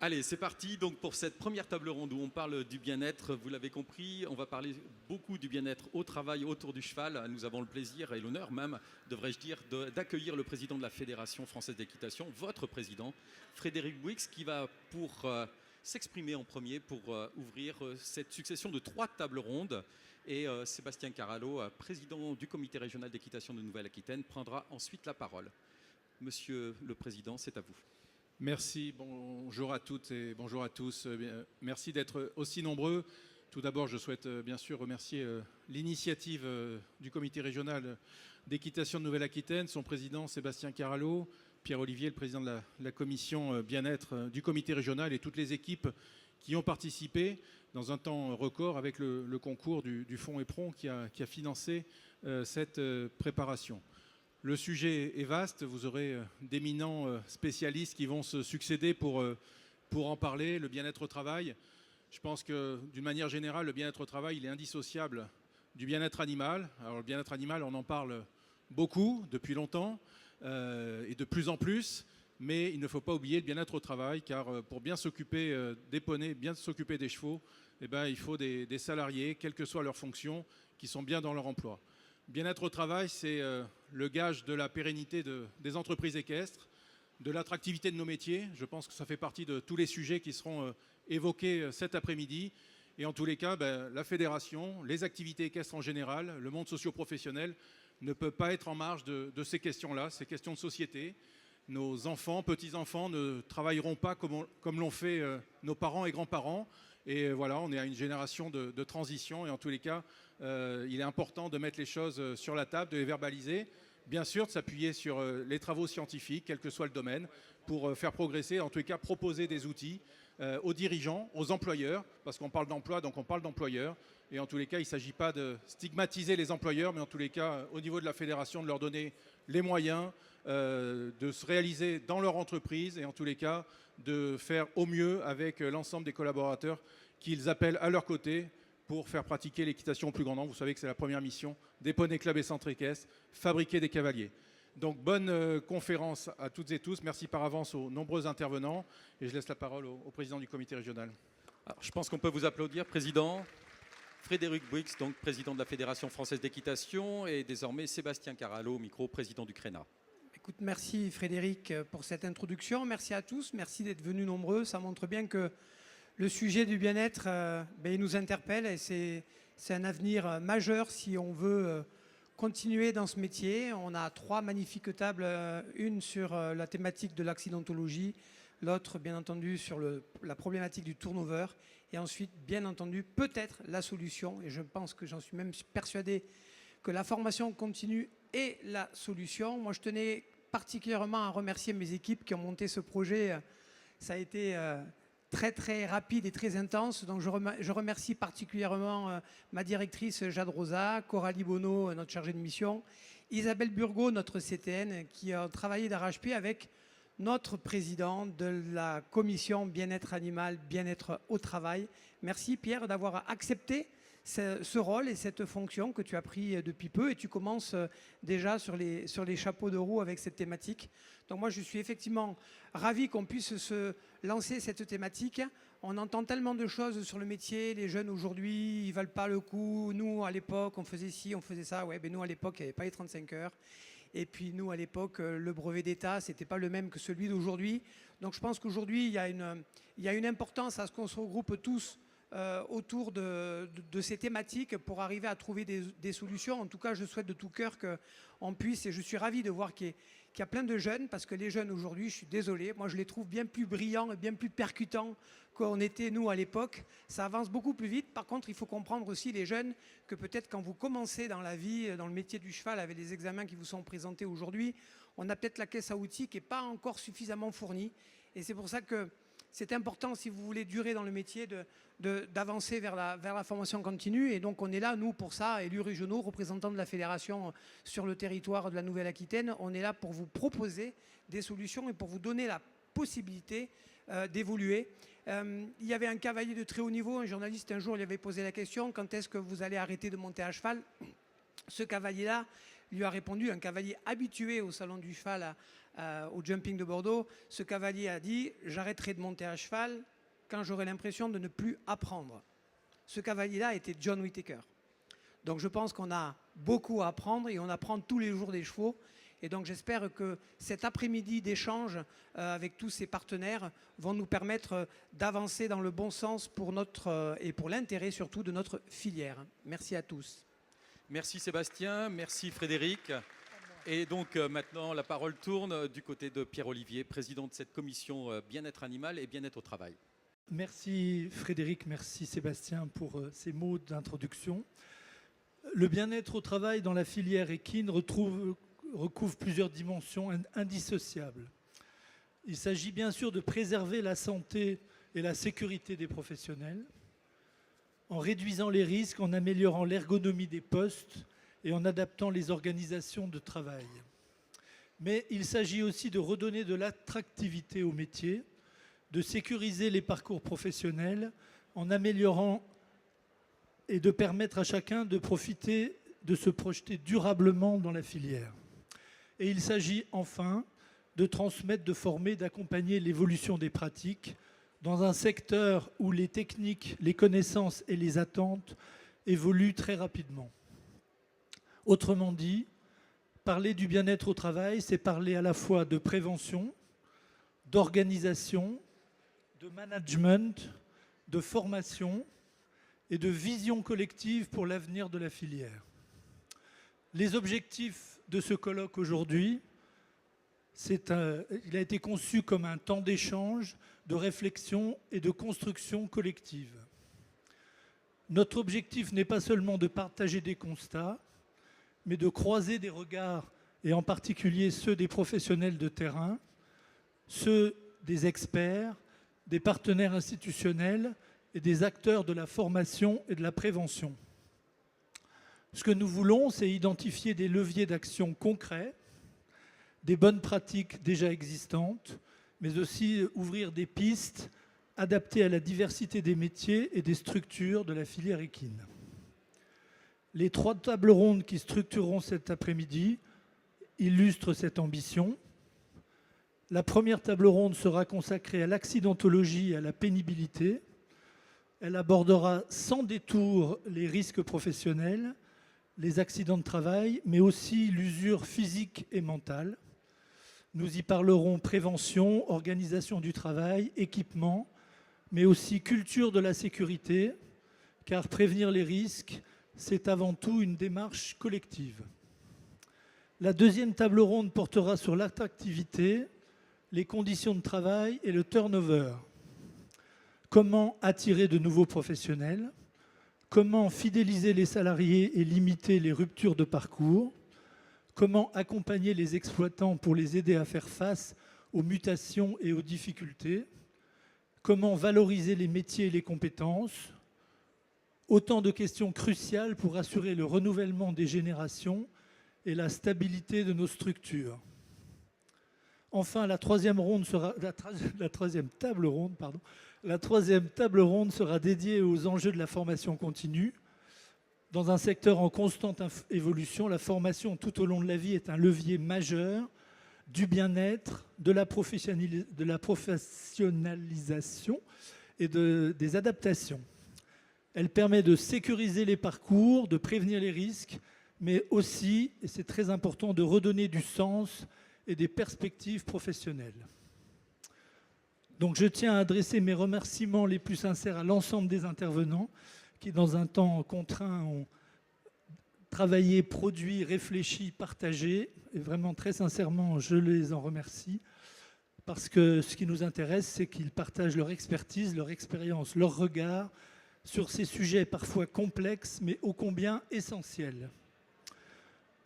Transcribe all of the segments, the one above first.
Allez, c'est parti donc pour cette première table ronde où on parle du bien-être. Vous l'avez compris, on va parler beaucoup du bien-être au travail autour du cheval. Nous avons le plaisir et l'honneur même, devrais-je dire, d'accueillir le président de la Fédération française d'équitation, votre président, Frédéric Bouix, qui va pour s'exprimer en premier pour ouvrir cette succession de 3 tables rondes. Et Sébastien Carallo, président du comité régional d'équitation de Nouvelle-Aquitaine, prendra ensuite la parole. Monsieur le Président, c'est à vous. Merci, bonjour à toutes et bonjour à tous. Merci d'être aussi nombreux. Tout d'abord, je souhaite bien sûr remercier l'initiative du comité régional d'équitation de Nouvelle-Aquitaine, son président Sébastien Carallo, Pierre-Olivier, le président de la commission bien-être du comité régional et toutes les équipes qui ont participé dans un temps record avec le concours du Fonds EPRON qui a financé cette préparation. Le sujet est vaste, vous aurez d'éminents spécialistes qui vont se succéder pour en parler. Le bien-être au travail, je pense que d'une manière générale, le bien-être au travail, il est indissociable du bien-être animal. Alors le bien-être animal, on en parle beaucoup depuis longtemps et de plus en plus, mais il ne faut pas oublier le bien-être au travail, car pour bien s'occuper des poneys, bien s'occuper des chevaux, eh ben, il faut des salariés, quelle que soit leur fonction, qui sont bien dans leur emploi. Bien-être au travail, c'est le gage de la pérennité des entreprises équestres, de l'attractivité de nos métiers. Je pense que ça fait partie de tous les sujets qui seront évoqués cet après-midi. Et en tous les cas, la fédération, les activités équestres en général, le monde socio-professionnel ne peut pas être en marge de ces questions-là, ces questions de société. Nos enfants, petits-enfants ne travailleront pas comme l'ont fait nos parents et grands-parents. Et voilà, on est à une génération de transition et en tous les cas, il est important de mettre les choses sur la table, de les verbaliser. Bien sûr, de s'appuyer sur les travaux scientifiques, quel que soit le domaine, pour faire progresser, en tous les cas proposer des outils aux dirigeants, aux employeurs, parce qu'on parle d'emploi, donc on parle d'employeurs. Et en tous les cas, il ne s'agit pas de stigmatiser les employeurs, mais en tous les cas, au niveau de la fédération, de leur donner les moyens de se réaliser dans leur entreprise et en tous les cas, de faire au mieux avec l'ensemble des collaborateurs qu'ils appellent à leur côté pour faire pratiquer l'équitation au plus grand nombre. Vous savez que c'est la première mission des Poney Club et Centres équestres, fabriquer des cavaliers. Donc bonne conférence à toutes et tous. Merci par avance aux nombreux intervenants. Et je laisse la parole au président du comité régional. Alors, je pense qu'on peut vous applaudir, Président. Frédéric Bouix, donc président de la Fédération française d'équitation, et désormais Sébastien Carallo, micro, président du CRENA. Écoute, merci Frédéric pour cette introduction. Merci à tous. Merci d'être venus nombreux. Ça montre bien que le sujet du bien-être il nous interpelle et c'est un avenir majeur si on veut continuer dans ce métier. On a 3 magnifiques tables, une sur la thématique de l'accidentologie, l'autre bien entendu sur la problématique du turnover et ensuite bien entendu peut-être la solution, et je pense que j'en suis même persuadé que la formation continue est la solution. Moi je tenais particulièrement à remercier mes équipes qui ont monté ce projet. Ça a été très très rapide et très intense. Donc je remercie particulièrement ma directrice Jade Rosa, Coralie Bonneau, notre chargée de mission, Isabelle Burgot, notre CTN, qui a travaillé d'arrache-pied avec notre président de la commission bien-être animal, bien-être au travail. Merci Pierre d'avoir accepté ce rôle et cette fonction que tu as pris depuis peu et tu commences déjà sur les chapeaux de roue avec cette thématique. Donc moi je suis effectivement ravi qu'on puisse se lancer cette thématique. On entend tellement de choses sur le métier, les jeunes aujourd'hui ils valent pas le coup, nous à l'époque on faisait ci, on faisait ça, ouais, ben nous à l'époque il n'y avait pas les 35 heures. Et puis nous, à l'époque, le brevet d'État, ce n'était pas le même que celui d'aujourd'hui. Donc je pense qu'aujourd'hui, il y a une importance à ce qu'on se regroupe tous autour de ces thématiques pour arriver à trouver des solutions. En tout cas, je souhaite de tout cœur qu'on puisse, et je suis ravi de voir qu'il y a plein de jeunes, parce que les jeunes aujourd'hui, je suis désolé, moi je les trouve bien plus brillants et bien plus percutants qu'on était nous à l'époque. Ça avance beaucoup plus vite. Par contre, il faut comprendre aussi les jeunes que peut-être quand vous commencez dans la vie, dans le métier du cheval, avec les examens qui vous sont présentés aujourd'hui, on a peut-être la caisse à outils qui n'est pas encore suffisamment fournie. Et c'est pour ça que c'est important, si vous voulez durer dans le métier, d'avancer vers la formation continue. Et donc on est là, nous, pour ça, élus régionaux, représentants de la fédération sur le territoire de la Nouvelle-Aquitaine. On est là pour vous proposer des solutions et pour vous donner la possibilité d'évoluer. Il y avait un cavalier de très haut niveau, un journaliste un jour lui avait posé la question: quand est-ce que vous allez arrêter de monter à cheval? Ce cavalier-là, lui a répondu, un cavalier habitué au Salon du Cheval, au jumping de Bordeaux. Ce cavalier a dit « J'arrêterai de monter à cheval quand j'aurai l'impression de ne plus apprendre ». Ce cavalier-là était John Whittaker. Donc je pense qu'on a beaucoup à apprendre et on apprend tous les jours des chevaux. Et donc j'espère que cet après-midi d'échange avec tous ces partenaires vont nous permettre d'avancer dans le bon sens pour notre, et pour l'intérêt surtout de notre filière. Merci à tous. Merci Sébastien, merci Frédéric. Et donc maintenant, la parole tourne du côté de Pierre-Olivier, président de cette commission bien-être animal et bien-être au travail. Merci Frédéric, merci Sébastien pour ces mots d'introduction. Le bien-être au travail dans la filière équine recouvre plusieurs dimensions indissociables. Il s'agit bien sûr de préserver la santé et la sécurité des professionnels, en réduisant les risques, en améliorant l'ergonomie des postes et en adaptant les organisations de travail. Mais il s'agit aussi de redonner de l'attractivité au métier, de sécuriser les parcours professionnels en améliorant et de permettre à chacun de profiter, de se projeter durablement dans la filière. Et il s'agit enfin de transmettre, de former, d'accompagner l'évolution des pratiques dans un secteur où les techniques, les connaissances et les attentes évoluent très rapidement. Autrement dit, parler du bien-être au travail, c'est parler à la fois de prévention, d'organisation, de management, de formation et de vision collective pour l'avenir de la filière. Les objectifs de ce colloque aujourd'hui, il a été conçu comme un temps d'échange, de réflexion et de construction collective. Notre objectif n'est pas seulement de partager des constats, mais de croiser des regards, et en particulier ceux des professionnels de terrain, ceux des experts, des partenaires institutionnels et des acteurs de la formation et de la prévention. Ce que nous voulons, c'est identifier des leviers d'action concrets, des bonnes pratiques déjà existantes, mais aussi ouvrir des pistes adaptées à la diversité des métiers et des structures de la filière équine. Les 3 tables rondes qui structureront cet après-midi illustrent cette ambition. La première table ronde sera consacrée à l'accidentologie et à la pénibilité. Elle abordera sans détour les risques professionnels, les accidents de travail, mais aussi l'usure physique et mentale. Nous y parlerons prévention, organisation du travail, équipement, mais aussi culture de la sécurité, car prévenir les risques, c'est avant tout une démarche collective. La deuxième table ronde portera sur l'attractivité, les conditions de travail et le turnover. Comment attirer de nouveaux professionnels? Comment fidéliser les salariés et limiter les ruptures de parcours? Comment accompagner les exploitants pour les aider à faire face aux mutations et aux difficultés? Comment valoriser les métiers et les compétences? Autant de questions cruciales pour assurer le renouvellement des générations et la stabilité de nos structures. Enfin, la troisième table ronde sera dédiée aux enjeux de la formation continue. Dans un secteur en constante évolution, la formation tout au long de la vie est un levier majeur du bien-être, de la professionnalisation et des adaptations. Elle permet de sécuriser les parcours, de prévenir les risques, mais aussi, et c'est très important, de redonner du sens et des perspectives professionnelles. Donc je tiens à adresser mes remerciements les plus sincères à l'ensemble des intervenants qui, dans un temps contraint, ont travaillé, produit, réfléchi, partagé. Et vraiment, très sincèrement, je les en remercie. Parce que ce qui nous intéresse, c'est qu'ils partagent leur expertise, leur expérience, leur regard sur ces sujets parfois complexes, mais ô combien essentiels.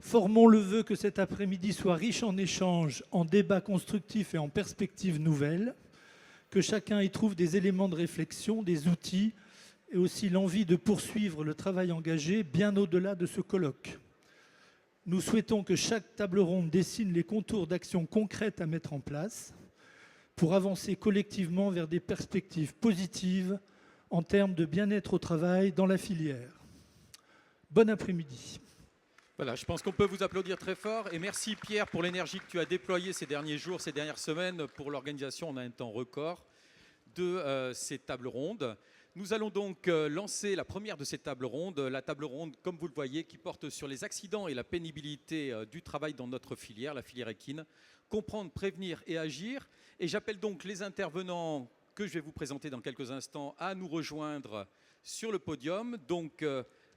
Formons le vœu que cet après-midi soit riche en échanges, en débats constructifs et en perspectives nouvelles, que chacun y trouve des éléments de réflexion, des outils et aussi l'envie de poursuivre le travail engagé bien au-delà de ce colloque. Nous souhaitons que chaque table ronde dessine les contours d'actions concrètes à mettre en place pour avancer collectivement vers des perspectives positives en termes de bien-être au travail dans la filière. Bon après-midi. Voilà, je pense qu'on peut vous applaudir très fort. Et merci Pierre pour l'énergie que tu as déployée ces derniers jours, ces dernières semaines pour l'organisation en un temps record de ces tables rondes. Nous allons donc lancer la première de ces tables rondes, la table ronde, comme vous le voyez, qui porte sur les accidents et la pénibilité du travail dans notre filière, la filière équine. Comprendre, prévenir et agir. Et j'appelle donc les intervenants que je vais vous présenter dans quelques instants à nous rejoindre sur le podium. Donc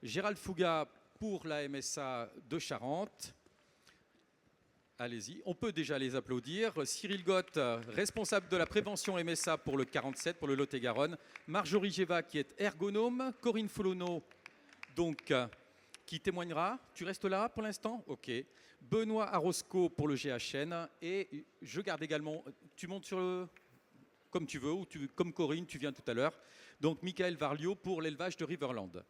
Gérald Fouga pour la MSA de Charente. Allez-y, on peut déjà les applaudir. Cyril Gott, responsable de la prévention MSA pour le 47, pour le Lot-et-Garonne. Marjorie Géva, qui est ergonome. Corinne Foulonneau, donc, qui témoignera. Tu restes là pour l'instant? Ok. Benoît Arosco pour le GHN. Et je garde également, tu montes sur le... comme tu veux, ou comme Corinne, tu viens tout à l'heure. Donc, Michael Varlio pour l'élevage de Riverland.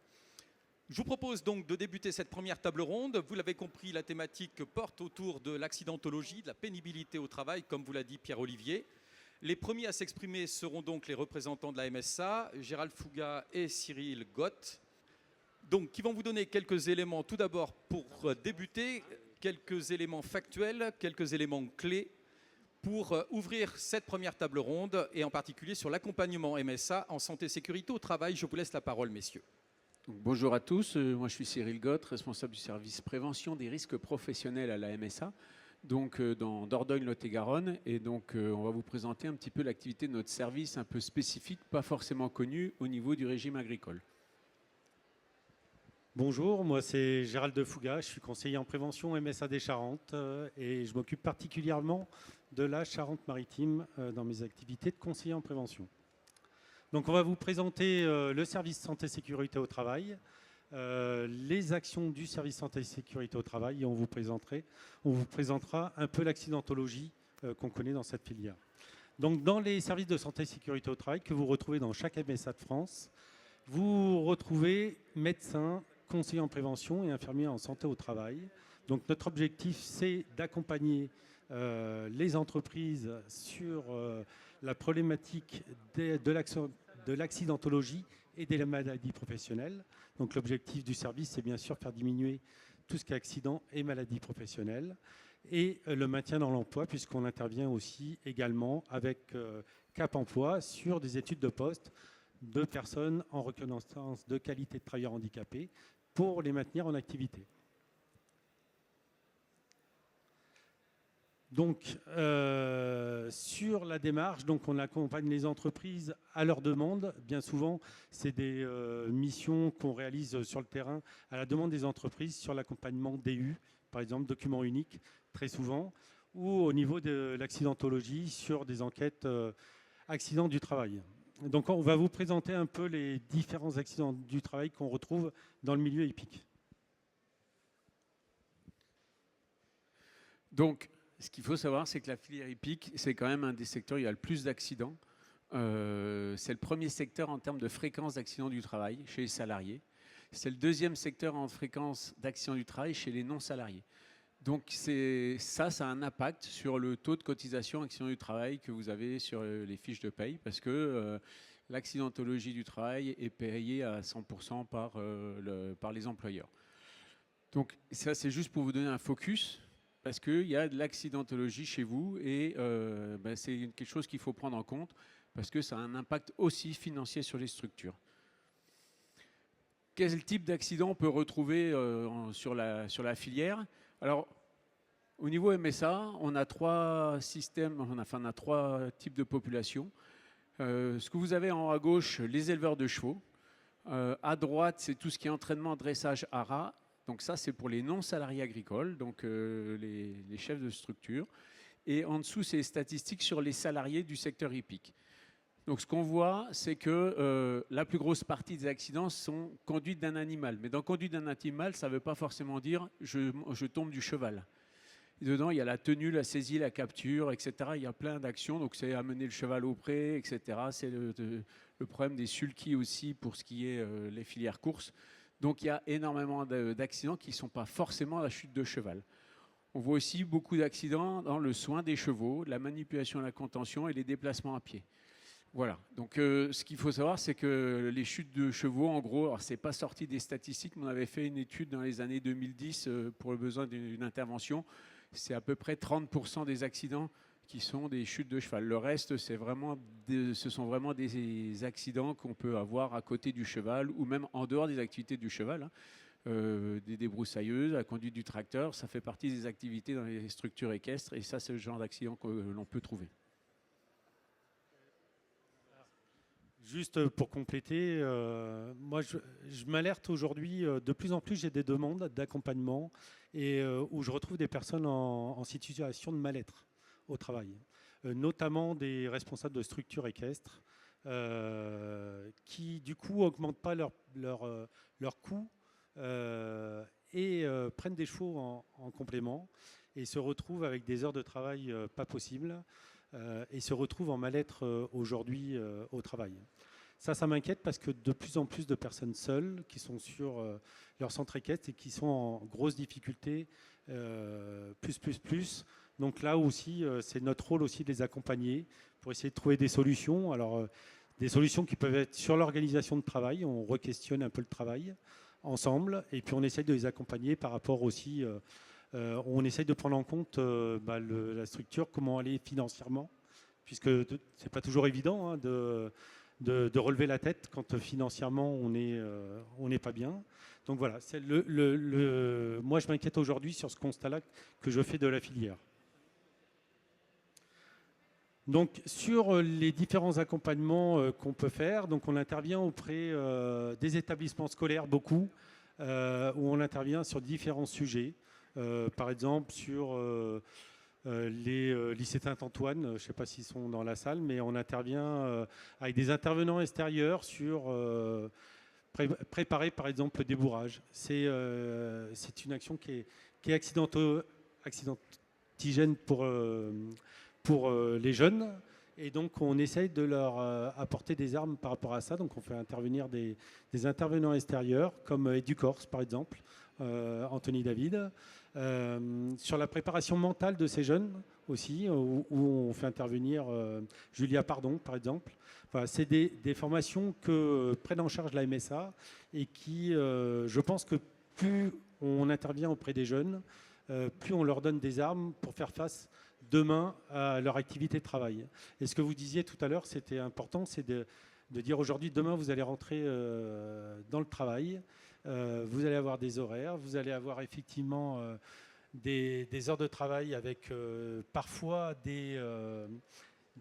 Je vous propose donc de débuter cette première table ronde. Vous l'avez compris, la thématique porte autour de l'accidentologie, de la pénibilité au travail, comme vous l'a dit Pierre-Olivier. Les premiers à s'exprimer seront donc les représentants de la MSA, Gérald Fouga et Cyril Gott, donc, qui vont vous donner quelques éléments, tout d'abord pour débuter, quelques éléments factuels, quelques éléments clés pour ouvrir cette première table ronde, et en particulier sur l'accompagnement MSA en santé et sécurité au travail. Je vous laisse la parole, messieurs. Bonjour à tous, moi je suis Cyril Gott, responsable du service prévention des risques professionnels à la MSA, donc dans Dordogne, Lot-et-Garonne, et donc on va vous présenter un petit peu l'activité de notre service un peu spécifique, pas forcément connu au niveau du régime agricole. Bonjour, moi c'est Gérald de Fouga, je suis conseiller en prévention MSA des Charentes et je m'occupe particulièrement de la Charente-Maritime dans mes activités de conseiller en prévention. Donc on va vous présenter le service santé-sécurité au travail, les actions du service santé-sécurité au travail et on vous présentera un peu l'accidentologie qu'on connaît dans cette filière. Donc dans les services de santé-sécurité au travail que vous retrouvez dans chaque MSA de France, vous retrouvez médecins, conseillers en prévention et infirmiers en santé au travail. Donc notre objectif c'est d'accompagner les entreprises sur la problématique de l'accidentologie et des maladies professionnelles. Donc l'objectif du service, c'est bien sûr faire diminuer tout ce qui est accident et maladies professionnelles et le maintien dans l'emploi, puisqu'on intervient aussi également avec Cap Emploi sur des études de poste de personnes en reconnaissance de qualité de travailleurs handicapés pour les maintenir en activité. Donc, sur la démarche, donc on accompagne les entreprises à leur demande. Bien souvent, c'est des missions qu'on réalise sur le terrain à la demande des entreprises sur l'accompagnement DU, par exemple, documents uniques, très souvent, ou au niveau de l'accidentologie sur des enquêtes accidents du travail. Donc, on va vous présenter un peu les différents accidents du travail qu'on retrouve dans le milieu hippique. Donc, ce qu'il faut savoir, c'est que la filière hippique, c'est quand même un des secteurs où il y a le plus d'accidents. C'est le premier secteur en termes de fréquence d'accidents du travail chez les salariés. C'est le deuxième secteur en fréquence d'accidents du travail chez les non-salariés. Donc ça a un impact sur le taux de cotisation accidents du travail que vous avez sur les fiches de paye, parce que l'accidentologie du travail est payée à 100% par les employeurs. Donc ça, c'est juste pour vous donner un focus, parce qu'il y a de l'accidentologie chez vous et c'est quelque chose qu'il faut prendre en compte parce que ça a un impact aussi financier sur les structures. Quel type d'accident on peut retrouver sur la filière? Alors, au niveau MSA, on a trois systèmes, on a trois types de population. Ce que vous avez en haut à gauche, les éleveurs de chevaux. À droite, c'est tout ce qui est entraînement, dressage, haras. Donc ça, c'est pour les non-salariés agricoles, donc les chefs de structure. Et en dessous, c'est les statistiques sur les salariés du secteur hippique. Donc ce qu'on voit, c'est que la plus grosse partie des accidents sont conduite d'un animal. Mais dans conduite d'un animal, ça ne veut pas forcément dire je tombe du cheval. Et dedans, il y a la tenue, la saisie, la capture, etc. Il y a plein d'actions. Donc c'est amener le cheval au pré, etc. C'est le problème des sulky aussi pour ce qui est les filières courses. Donc il y a énormément d'accidents qui ne sont pas forcément la chute de cheval. On voit aussi beaucoup d'accidents dans le soin des chevaux, la manipulation, la contention et les déplacements à pied. Voilà. Donc, ce qu'il faut savoir, c'est que les chutes de chevaux, en gros, alors c'est pas sorti des statistiques, mais on avait fait une étude dans les années 2010 pour le besoin d'une intervention. C'est à peu près 30% des accidents qui sont des chutes de cheval. Le reste, ce sont vraiment des accidents qu'on peut avoir à côté du cheval ou même en dehors des activités du cheval. Hein. Des débroussailleuses, la conduite du tracteur, ça fait partie des activités dans les structures équestres et ça, c'est le genre d'accident que l'on peut trouver. Juste pour compléter, moi je m'alerte aujourd'hui, de plus en plus j'ai des demandes d'accompagnement et où je retrouve des personnes en situation de mal-être au travail, notamment des responsables de structures équestres qui du coup augmentent pas leurs coûts et prennent des chevaux en complément et se retrouvent avec des heures de travail pas possibles. Et se retrouvent en mal-être aujourd'hui au travail. Ça m'inquiète parce que de plus en plus de personnes seules qui sont sur leur centre équestre et qui sont en grosse difficulté, plus. Donc là aussi, c'est notre rôle aussi de les accompagner pour essayer de trouver des solutions. Alors, des solutions qui peuvent être sur l'organisation de travail, on re-questionne un peu le travail ensemble, et puis on essaye de les accompagner par rapport aussi... on essaye de prendre en compte la structure, comment aller financièrement, puisque c'est pas toujours évident hein, de relever la tête quand financièrement on n'est pas bien. Donc voilà, c'est moi je m'inquiète aujourd'hui sur ce constat-là que je fais de la filière. Donc sur les différents accompagnements qu'on peut faire, donc on intervient auprès des établissements scolaires beaucoup, où on intervient sur différents sujets. Par exemple, sur les lycées Saint-Antoine, je ne sais pas s'ils sont dans la salle, mais on intervient avec des intervenants extérieurs sur préparer, par exemple, des bourrages. C'est une action qui est accidentigène pour les jeunes. Et donc, on essaye de leur apporter des armes par rapport à ça. Donc, on fait intervenir des intervenants extérieurs, comme Educorse, par exemple, Anthony David. Sur la préparation mentale de ces jeunes aussi, où on fait intervenir Julia Pardon, par exemple. Enfin, c'est des formations que prennent en charge la MSA et qui, je pense que plus on intervient auprès des jeunes, plus on leur donne des armes pour faire face demain à leur activité de travail. Et ce que vous disiez tout à l'heure, c'était important, c'est de dire aujourd'hui, demain, vous allez rentrer dans le travail, vous allez avoir des horaires, vous allez avoir effectivement des heures de travail avec parfois des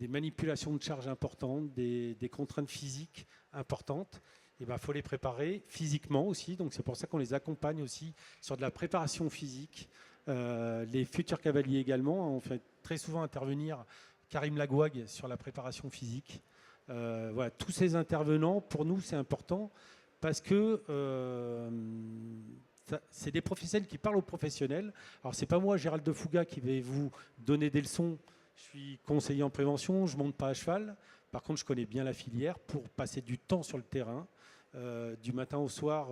manipulations de charges importantes, des contraintes physiques importantes. Il faut les préparer physiquement aussi. Donc c'est pour ça qu'on les accompagne aussi sur de la préparation physique. Les futurs cavaliers également. On fait très souvent intervenir Karim Lagouag sur la préparation physique. Voilà, tous ces intervenants, pour nous, c'est important parce que c'est des professionnels qui parlent aux professionnels. Alors, c'est pas moi, Gérald de Fouga, qui vais vous donner des leçons. Je suis conseiller en prévention, je ne monte pas à cheval. Par contre, je connais bien la filière pour passer du temps sur le terrain. Du matin au soir,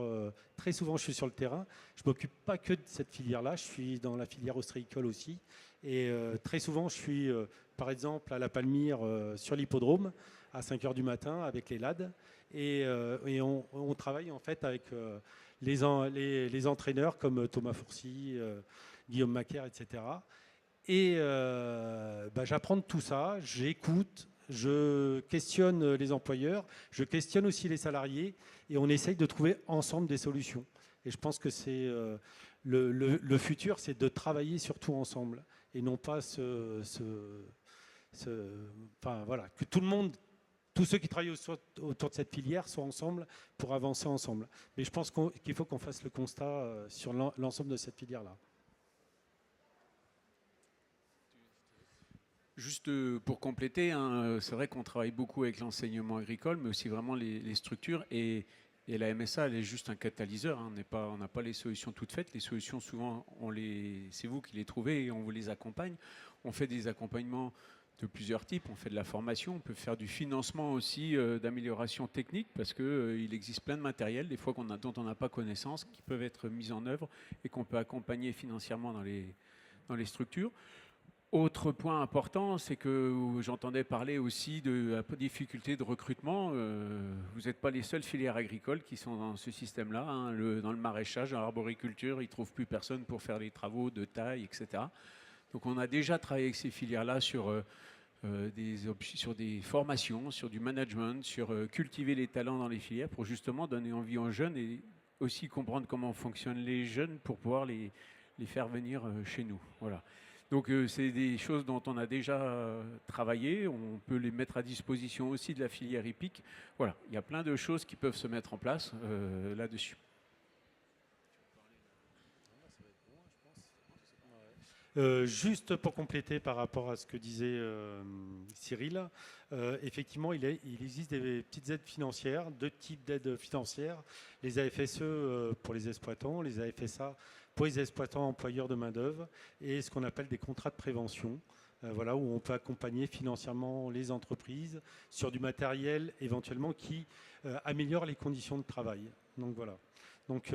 très souvent je suis sur le terrain. Je ne m'occupe pas que de cette filière-là, je suis dans la filière ostréicole aussi. Et très souvent, je suis par exemple à la Palmyre sur l'hippodrome à 5h du matin avec les LAD. Et on travaille en fait avec les entraîneurs comme Thomas Fourcy, Guillaume Macaire, etc. Et j'apprends de tout ça, j'écoute. Je questionne les employeurs, je questionne aussi les salariés et on essaye de trouver ensemble des solutions. Et je pense que c'est le futur, c'est de travailler surtout ensemble et non pas voilà, que tout le monde, tous ceux qui travaillent autour de cette filière soient ensemble pour avancer ensemble. Mais je pense qu'il faut qu'on fasse le constat sur l'ensemble de cette filière-là. Juste pour compléter, hein, c'est vrai qu'on travaille beaucoup avec l'enseignement agricole, mais aussi vraiment les structures. Et la MSA, elle est juste un catalyseur. Hein, on n'a pas les solutions toutes faites. Les solutions, souvent, c'est vous qui les trouvez et on vous les accompagne. On fait des accompagnements de plusieurs types. On fait de la formation, on peut faire du financement aussi, d'amélioration technique, parce qu'il existe plein de matériel, des fois dont on n'a pas connaissance, qui peuvent être mis en œuvre et qu'on peut accompagner financièrement dans les structures. Autre point important, c'est que j'entendais parler aussi de la difficulté de recrutement. Vous n'êtes pas les seules filières agricoles qui sont dans ce système-là. Hein. Dans le maraîchage, dans l'arboriculture, ils ne trouvent plus personne pour faire les travaux de taille, etc. Donc on a déjà travaillé avec ces filières-là sur des formations, sur du management, sur cultiver les talents dans les filières pour justement donner envie aux jeunes et aussi comprendre comment fonctionnent les jeunes pour pouvoir les faire venir chez nous. Voilà. Donc c'est des choses dont on a déjà travaillé, on peut les mettre à disposition aussi de la filière hippique. Voilà, il y a plein de choses qui peuvent se mettre en place là-dessus. Juste pour compléter par rapport à ce que disait Cyril, effectivement, il existe des petites aides financières, deux types d'aides financières, les AFSE pour les exploitants, les AFSA pour les exploitants employeurs de main-d'œuvre et ce qu'on appelle des contrats de prévention, voilà, où on peut accompagner financièrement les entreprises sur du matériel éventuellement qui améliore les conditions de travail. Donc voilà. Donc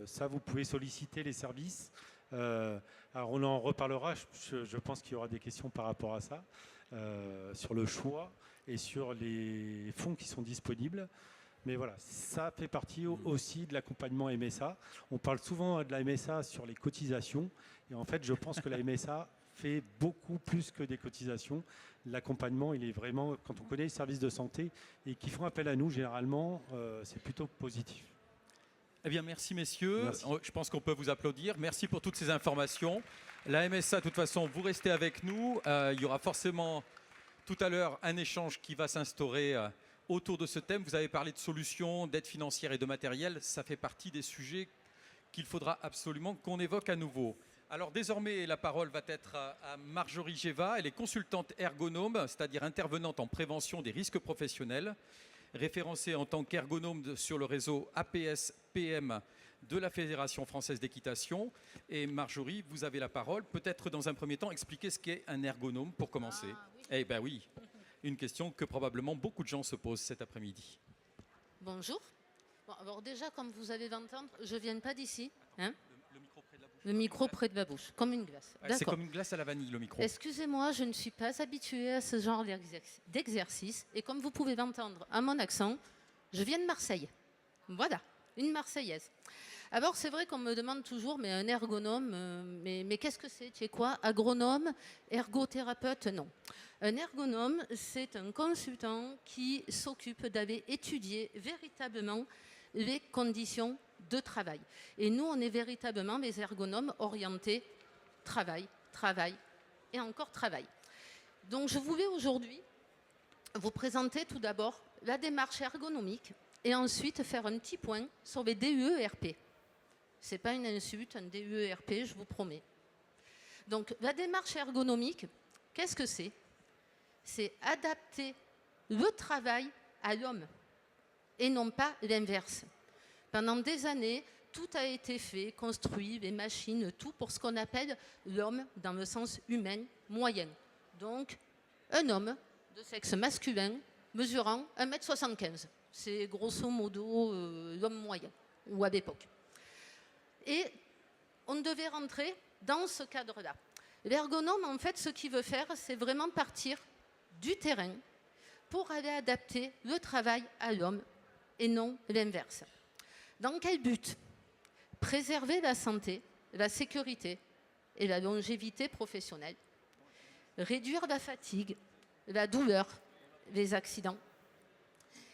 ça, vous pouvez solliciter les services. Alors on en reparlera, je pense qu'il y aura des questions par rapport à ça, sur le choix et sur les fonds qui sont disponibles. Mais voilà, ça fait partie aussi de l'accompagnement MSA. On parle souvent de la MSA sur les cotisations. Et en fait, je pense que la MSA fait beaucoup plus que des cotisations. L'accompagnement, il est vraiment, quand on connaît les services de santé et qui font appel à nous, généralement, c'est plutôt positif. Eh bien, merci messieurs. Merci. Je pense qu'on peut vous applaudir. Merci pour toutes ces informations. La MSA, de toute façon, vous restez avec nous. Il y aura forcément tout à l'heure un échange qui va s'instaurer autour de ce thème. Vous avez parlé de solutions, d'aide financière et de matériel. Ça fait partie des sujets qu'il faudra absolument qu'on évoque à nouveau. Alors désormais, la parole va être à Marjorie Géva. Elle est consultante ergonome, c'est-à-dire intervenante en prévention des risques professionnels, référencée en tant qu'ergonome sur le réseau APS-PM de la Fédération française d'équitation. Et Marjorie, vous avez la parole. Peut-être dans un premier temps expliquer ce qu'est un ergonome pour commencer. Ah, oui. Eh bien oui, une question que probablement beaucoup de gens se posent cet après-midi. Bonjour. Bon, alors déjà, comme vous allez l'entendre, je ne viens pas d'ici. Hein, Le micro près de la bouche. le micro près de ma bouche, comme une glace. C'est D'accord. comme une glace à la vanille, le micro. Excusez-moi, je ne suis pas habituée à ce genre d'exercice. Et comme vous pouvez l'entendre à mon accent, je viens de Marseille. Voilà, une Marseillaise. Alors, c'est vrai qu'on me demande toujours, mais un ergonome, mais qu'est-ce que c'est? Tu es quoi? Agronome? Ergothérapeute? Non. Un ergonome, c'est un consultant qui s'occupe d'aller étudier véritablement les conditions de travail. Et nous, on est véritablement des ergonomes orientés travail, travail et encore travail. Donc, je voulais aujourd'hui vous présenter tout d'abord la démarche ergonomique et ensuite faire un petit point sur les DUERP. Ce n'est pas une insulte, un DUERP, je vous promets. Donc, la démarche ergonomique, qu'est-ce que c'est? C'est adapter le travail à l'homme et non pas l'inverse. Pendant des années, tout a été fait, construit, les machines, tout pour ce qu'on appelle l'homme dans le sens humain moyen. Donc, un homme de sexe masculin mesurant 1,75 m. C'est grosso modo l'homme moyen, ou à l'époque. Et on devait rentrer dans ce cadre-là. L'ergonome, en fait, ce qu'il veut faire, c'est vraiment partir du terrain pour aller adapter le travail à l'homme et non l'inverse. Dans quel but? Préserver la santé, la sécurité et la longévité professionnelle, réduire la fatigue, la douleur, les accidents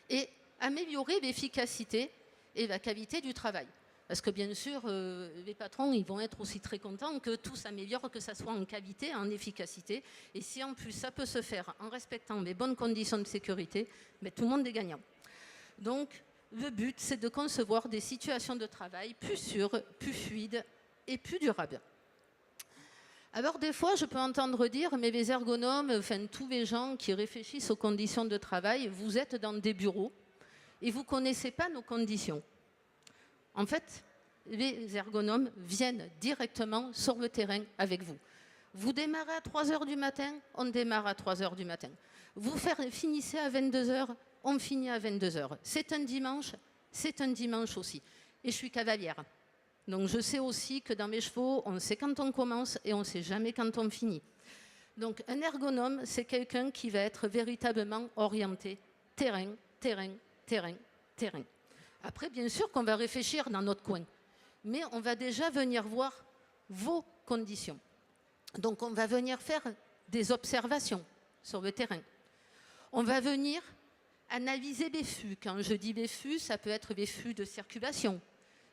et améliorer l'efficacité et la qualité du travail. Parce que bien sûr, les patrons, ils vont être aussi très contents que tout s'améliore, que ça soit en qualité, en efficacité. Et si en plus ça peut se faire en respectant les bonnes conditions de sécurité, mais tout le monde est gagnant. Donc, le but, c'est de concevoir des situations de travail plus sûres, plus fluides et plus durables. Alors des fois, je peux entendre dire, mais les ergonomes, enfin tous les gens qui réfléchissent aux conditions de travail, vous êtes dans des bureaux et vous ne connaissez pas nos conditions. En fait, les ergonomes viennent directement sur le terrain avec vous. Vous démarrez à 3 h du matin, on démarre à 3 h du matin. Vous finissez à 22 h, on finit à 22 h. C'est un dimanche aussi. Et je suis cavalière. Donc je sais aussi que dans mes chevaux, on sait quand on commence et on ne sait jamais quand on finit. Donc un ergonome, c'est quelqu'un qui va être véritablement orienté terrain, terrain, terrain, terrain. Après, bien sûr qu'on va réfléchir dans notre coin, mais on va déjà venir voir vos conditions. Donc on va venir faire des observations sur le terrain. On va venir analyser les flux. Quand je dis les flux, ça peut être les flux de circulation,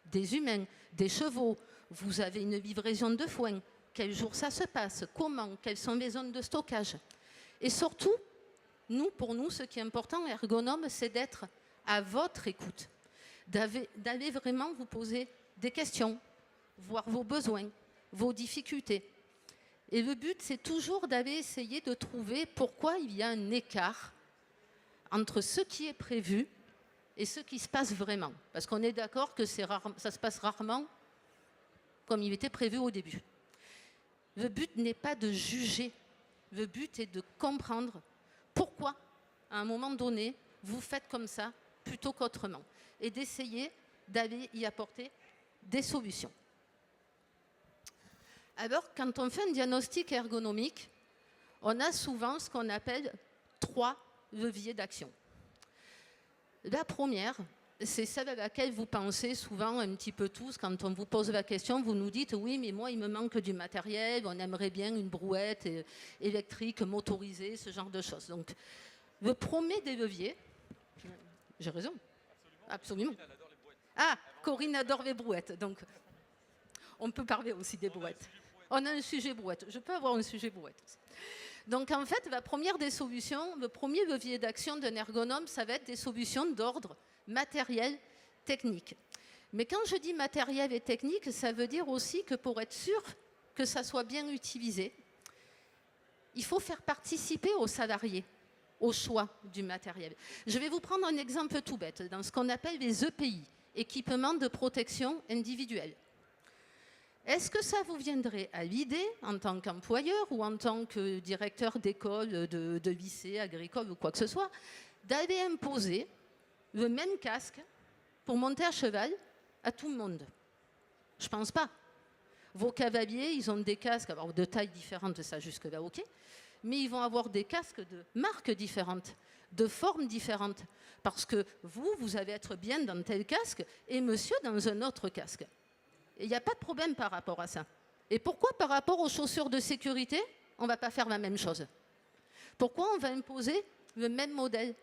des humains, des chevaux. Vous avez une livraison de foin. Quel jour ça se passe? Comment? Quelles sont les zones de stockage? Et surtout, pour nous, ce qui est important, ergonome, c'est d'être à votre écoute, d'aller vraiment vous poser des questions, voir vos besoins, vos difficultés. Et le but, c'est toujours d'aller essayer de trouver pourquoi il y a un écart entre ce qui est prévu et ce qui se passe vraiment. Parce qu'on est d'accord que ça se passe rarement comme il était prévu au début. Le but n'est pas de juger, le but est de comprendre pourquoi, à un moment donné, vous faites comme ça plutôt qu'autrement. Et d'essayer d'aller y apporter des solutions. Alors, quand on fait un diagnostic ergonomique, on a souvent ce qu'on appelle 3 leviers d'action. La première, c'est celle à laquelle vous pensez souvent un petit peu tous quand on vous pose la question. Vous nous dites, oui, mais moi, il me manque du matériel, on aimerait bien une brouette électrique, motorisée, ce genre de choses. Donc, le premier des leviers, j'ai raison. Absolument. Ah, Corinne adore les brouettes, donc on peut parler aussi des brouettes. On a un sujet brouette. Je peux avoir un sujet brouette aussi. Donc en fait, la première des solutions, le premier levier d'action d'un ergonome, ça va être des solutions d'ordre matériel, technique. Mais quand je dis matériel et technique, ça veut dire aussi que pour être sûr que ça soit bien utilisé, il faut faire participer aux salariés au choix du matériel. Je vais vous prendre un exemple tout bête, dans ce qu'on appelle les EPI, équipements de protection individuelle. Est-ce que ça vous viendrait à l'idée, en tant qu'employeur ou en tant que directeur d'école, de lycée, agricole ou quoi que ce soit, d'aller imposer le même casque pour monter à cheval à tout le monde? Je ne pense pas. Vos cavaliers, ils ont des casques, alors de tailles différentes, ça jusque-là, ok, mais ils vont avoir des casques de marques différentes, de formes différentes, parce que vous allez être bien dans tel casque et monsieur dans un autre casque. Il n'y a pas de problème par rapport à ça. Et pourquoi par rapport aux chaussures de sécurité, on ne va pas faire la même chose? Pourquoi on va imposer le même modèle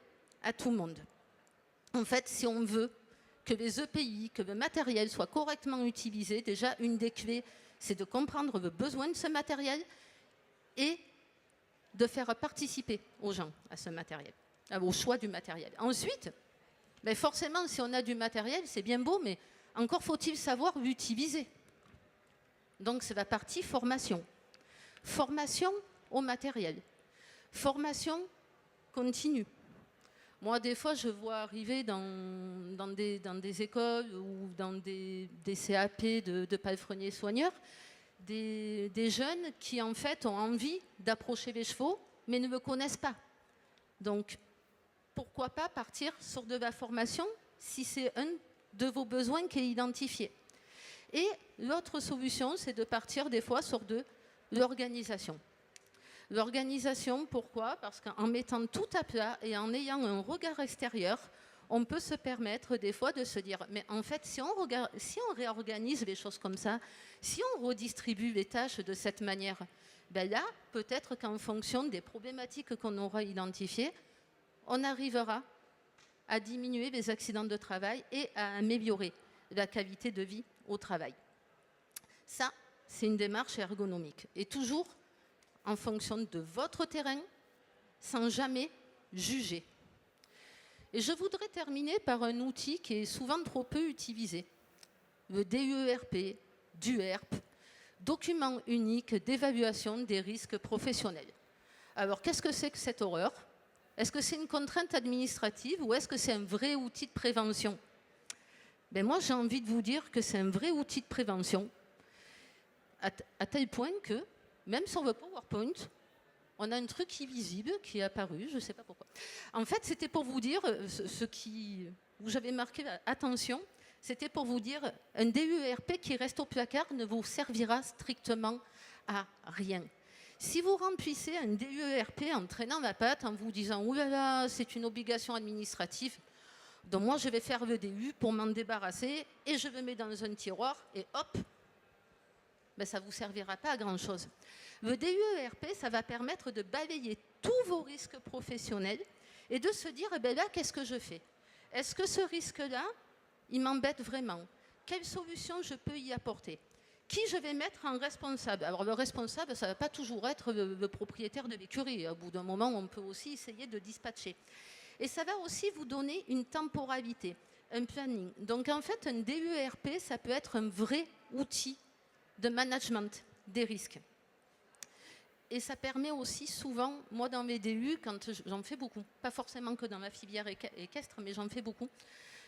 à tout le monde? En fait, si on veut que les EPI, que le matériel soit correctement utilisé, déjà, une des clés, c'est de comprendre le besoin de ce matériel et de faire participer aux gens à ce matériel, au choix du matériel. Ensuite, ben forcément, si on a du matériel, c'est bien beau, mais encore faut-il savoir l'utiliser. Donc, c'est la partie formation. Formation au matériel. Formation continue. Moi, des fois, je vois arriver dans des écoles ou dans des CAP de palefreniers soigneurs des jeunes qui, en fait, ont envie d'approcher les chevaux, mais ne me connaissent pas. Donc, pourquoi pas partir sur de la formation si c'est un de vos besoins qui est identifié. Et l'autre solution, c'est de partir des fois sur de l'organisation. L'organisation, pourquoi? Parce qu'en mettant tout à plat et en ayant un regard extérieur, on peut se permettre des fois de se dire, mais en fait, si on réorganise les choses comme ça, si on redistribue les tâches de cette manière, ben là, peut-être qu'en fonction des problématiques qu'on aura identifiées, on arrivera à diminuer les accidents de travail et à améliorer la qualité de vie au travail. Ça, c'est une démarche ergonomique. Et toujours en fonction de votre terrain, sans jamais juger. Et je voudrais terminer par un outil qui est souvent trop peu utilisé. Le DERP, DUERP, document unique d'évaluation des risques professionnels. Alors, qu'est-ce que c'est que cette horreur ? Est-ce que c'est une contrainte administrative ou est-ce que c'est un vrai outil de prévention? Ben moi, j'ai envie de vous dire que c'est un vrai outil de prévention, à tel point que, même sur le PowerPoint, on a un truc illisible qui est apparu, je ne sais pas pourquoi. En fait, c'était pour vous dire, où j'avais marqué, attention, C'était pour vous dire, un DUERP qui reste au placard ne vous servira strictement à rien. Si vous remplissez un DUERP en traînant la patte, en vous disant « Ouh là là, c'est une obligation administrative », donc moi je vais faire le DU pour m'en débarrasser et je le mets dans un tiroir et hop, ben, ça ne vous servira pas à grand-chose. Le DUERP, ça va permettre de balayer tous vos risques professionnels et de se dire, eh ben là, qu'est-ce que je fais? Est-ce que ce risque-là, il m'embête vraiment? Quelle solution je peux y apporter? Qui je vais mettre en responsable? Alors le responsable, ça ne va pas toujours être le propriétaire de l'écurie. Au bout d'un moment, on peut aussi essayer de dispatcher. Et ça va aussi vous donner une temporalité, un planning. Donc en fait, un DUERP, ça peut être un vrai outil de management des risques. Et ça permet aussi souvent, moi dans mes DU, quand j'en fais beaucoup, pas forcément que dans ma filière équestre, mais j'en fais beaucoup,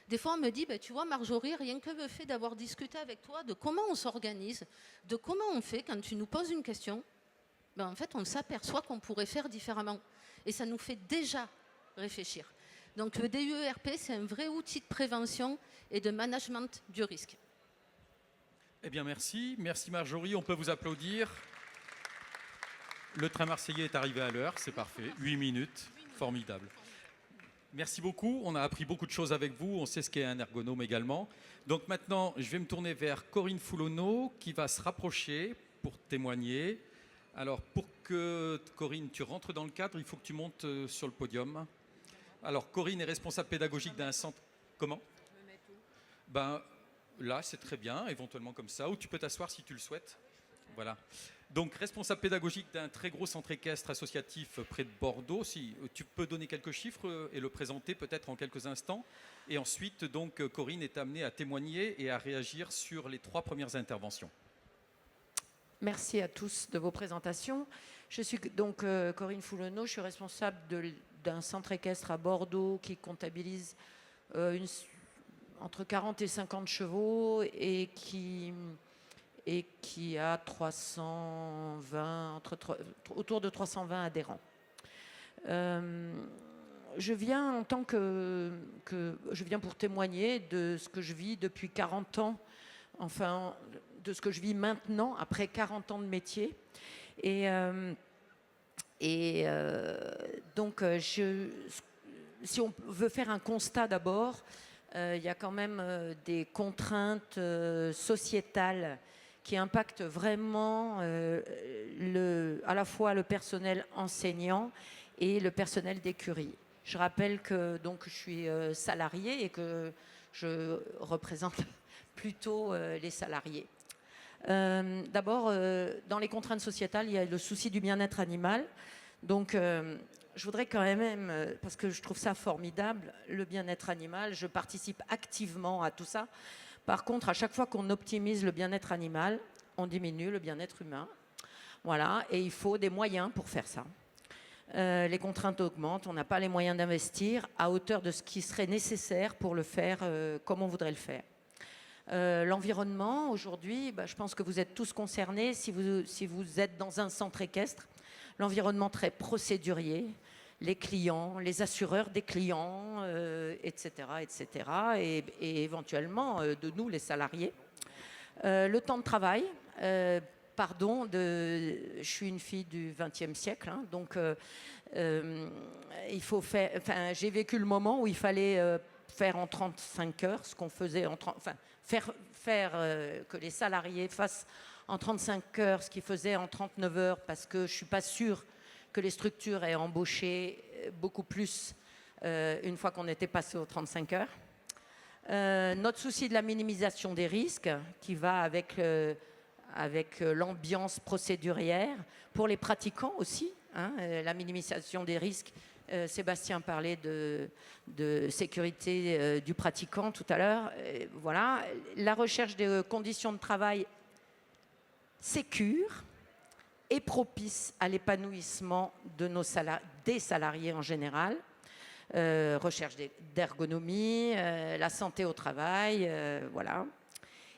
des fois on me dit, tu vois Marjorie, rien que le fait d'avoir discuté avec toi de comment on s'organise, de comment on fait quand tu nous poses une question, en fait on s'aperçoit qu'on pourrait faire différemment. Et ça nous fait déjà réfléchir. Donc le DUERP, c'est un vrai outil de prévention et de management du risque. Eh bien, merci. Merci Marjorie, on peut vous applaudir. Le train marseillais est arrivé à l'heure, c'est parfait. 8 minutes, formidable. Merci beaucoup, on a appris beaucoup de choses avec vous, on sait ce qu'est un ergonome également. Donc maintenant, je vais me tourner vers Corinne Foulonneau qui va se rapprocher pour témoigner. Alors, pour que, Corinne, tu rentres dans le cadre, il faut que tu montes sur le podium. Alors, Corinne est responsable pédagogique d'un centre... Comment? Là, c'est très bien, éventuellement comme ça, ou tu peux t'asseoir si tu le souhaites. Voilà. Donc, responsable pédagogique d'un très gros centre équestre associatif près de Bordeaux. Si tu peux donner quelques chiffres et le présenter peut-être en quelques instants. Et ensuite, donc, Corinne est amenée à témoigner et à réagir sur les 3 premières interventions. Merci à tous de vos présentations. Je suis donc Corinne Foulonneau, je suis responsable d'un centre équestre à Bordeaux qui comptabilise entre 40 et 50 chevaux et qui a 320, autour de 320 adhérents. Je viens je viens pour témoigner de ce que je vis depuis 40 ans, enfin de ce que je vis maintenant après 40 ans de métier. Donc, si on veut faire un constat d'abord, il y a quand même des contraintes sociétales qui impactent vraiment à la fois le personnel enseignant et le personnel d'écurie. Je rappelle que donc, je suis salariée et que je représente plutôt les salariés. D'abord, dans les contraintes sociétales, il y a le souci du bien-être animal. Donc, je voudrais quand même, parce que je trouve ça formidable, le bien-être animal, je participe activement à tout ça. Par contre, à chaque fois qu'on optimise le bien-être animal, on diminue le bien-être humain. Voilà, et il faut des moyens pour faire ça. Les contraintes augmentent, on n'a pas les moyens d'investir à hauteur de ce qui serait nécessaire pour le faire comme on voudrait le faire. L'environnement, aujourd'hui, je pense que vous êtes tous concernés si vous êtes dans un centre équestre. L'environnement très procédurier, les clients, les assureurs des clients, etc., et éventuellement de nous, les salariés. Le temps de travail, je suis une fille du XXe siècle, hein, donc il faut faire. Enfin, j'ai vécu le moment où il fallait faire en 35 heures ce qu'on faisait faire que les salariés fassent en 35 heures ce qu'ils faisaient en 39 heures, parce que je ne suis pas sûre que les structures aient embauché beaucoup plus une fois qu'on était passé aux 35 heures. Notre souci de la minimisation des risques qui va avec l'ambiance procédurière, pour les pratiquants aussi, hein, la minimisation des risques. Sébastien parlait de sécurité du pratiquant tout à l'heure. Voilà, la recherche de conditions de travail sécures et propices à l'épanouissement des salariés en général. Recherche d'ergonomie, la santé au travail, voilà.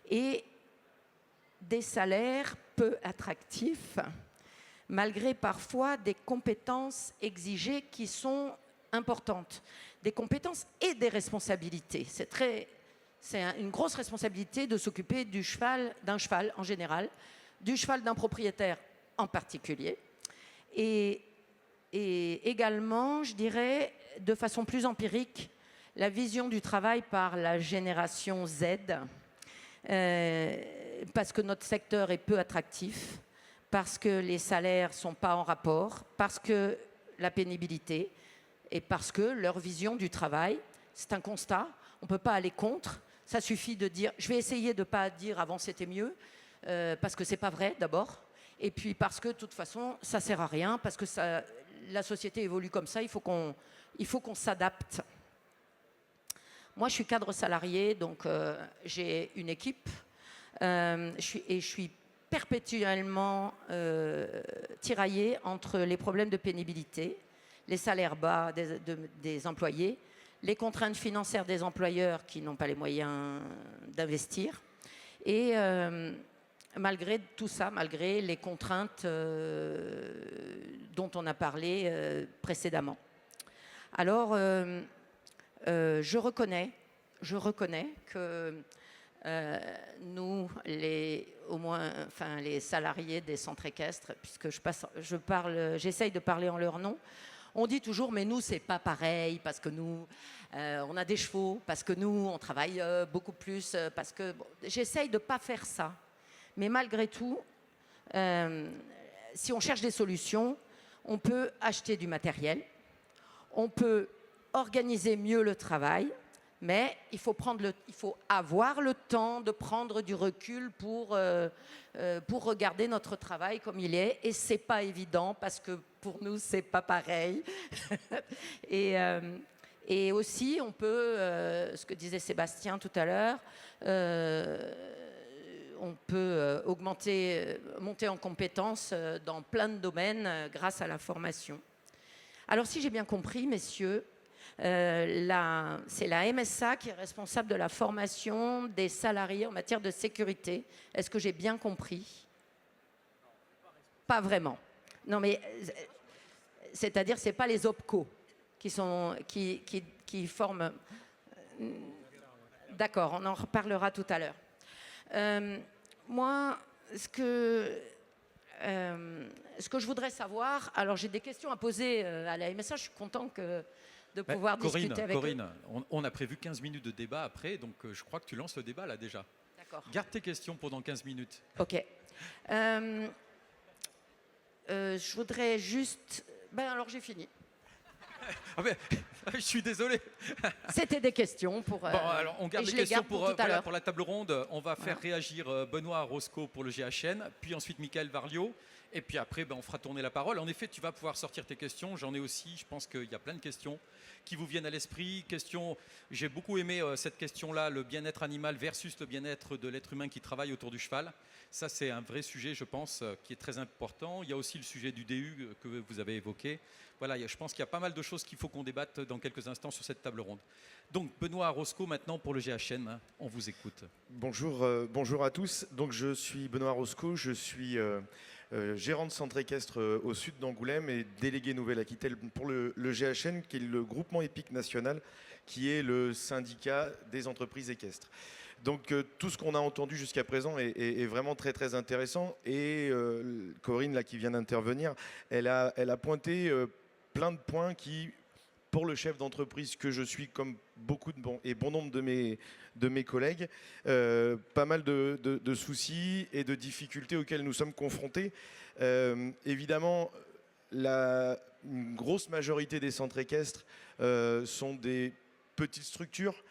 Et des salaires peu attractifs, malgré parfois des compétences exigées qui sont importantes. Des compétences et des responsabilités. C'est très C'est une grosse responsabilité de s'occuper d'un cheval en général, du cheval d'un propriétaire en particulier. Et également, je dirais, de façon plus empirique, la vision du travail par la génération Z, parce que notre secteur est peu attractif, parce que les salaires ne sont pas en rapport, parce que la pénibilité, et parce que leur vision du travail, c'est un constat, on ne peut pas aller contre, ça suffit de dire, je vais essayer de ne pas dire avant c'était mieux, parce que ce n'est pas vrai d'abord, et puis parce que de toute façon ça ne sert à rien, parce que la société évolue comme ça, il faut qu'on s'adapte. Moi je suis cadre salarié, donc j'ai une équipe, je suis perpétuellement tiraillée entre les problèmes de pénibilité, les salaires bas des employés, les contraintes financières des employeurs qui n'ont pas les moyens d'investir, et malgré tout ça, malgré les contraintes dont on a parlé précédemment. Alors, je reconnais que nous, les salariés des centres équestres, puisque j'essaye de parler en leur nom, on dit toujours, mais nous, c'est pas pareil, parce que nous, on a des chevaux, parce que nous, on travaille beaucoup plus, parce que... Bon, j'essaye de ne pas faire ça. Mais malgré tout, si on cherche des solutions, on peut acheter du matériel, on peut organiser mieux le travail, mais il faut avoir le temps de prendre du recul pour regarder notre travail comme il est. Et ce n'est pas évident parce que pour nous, ce n'est pas pareil. Et aussi, on peut, ce que disait Sébastien tout à l'heure, on peut monter en compétences dans plein de domaines grâce à la formation. Alors, si j'ai bien compris, messieurs, c'est la MSA qui est responsable de la formation des salariés en matière de sécurité. Est-ce que j'ai bien compris? Pas vraiment. Non, mais c'est-à-dire, c'est pas les OPCO qui forment. D'accord, on en reparlera tout à l'heure. Moi, ce que je voudrais savoir, alors j'ai des questions à poser à la MSA. Je suis content de pouvoir discuter avec Corinne, eux. on a prévu 15 minutes de débat après, donc je crois que tu lances le débat là déjà. D'accord. Garde tes questions pendant 15 minutes. Ok. Je voudrais juste... alors j'ai fini. Ah ben, je suis désolé. C'était des questions pour... Bon, alors on garde et les je les questions garde pour tout à l'heure. pour la table ronde. On va faire réagir Benoît Roscoe pour le GHN, puis ensuite Michael Varlio. Et puis après, on fera tourner la parole. En effet, tu vas pouvoir sortir tes questions. J'en ai aussi. Je pense qu'il y a plein de questions qui vous viennent à l'esprit. J'ai beaucoup aimé cette question-là, le bien-être animal versus le bien-être de l'être humain qui travaille autour du cheval. Ça, c'est un vrai sujet, je pense, qui est très important. Il y a aussi le sujet du DU que vous avez évoqué. Voilà, je pense qu'il y a pas mal de choses qu'il faut qu'on débatte dans quelques instants sur cette table ronde. Donc, Benoît Roscoe, maintenant pour le GHN, on vous écoute. Bonjour à tous. Donc, je suis Benoît Roscoe, je suis gérant de centre équestre au sud d'Angoulême et délégué Nouvelle-Aquitaine pour le GHN, qui est le groupement épique national, qui est le syndicat des entreprises équestres. Donc tout ce qu'on a entendu jusqu'à présent est vraiment très très intéressant, et Corinne là, qui vient d'intervenir, elle a pointé plein de points qui, pour le chef d'entreprise que je suis, comme beaucoup bon nombre de mes collègues, pas mal de soucis et de difficultés auxquelles nous sommes confrontés. Évidemment, une grosse majorité des centres équestres sont des petites structures,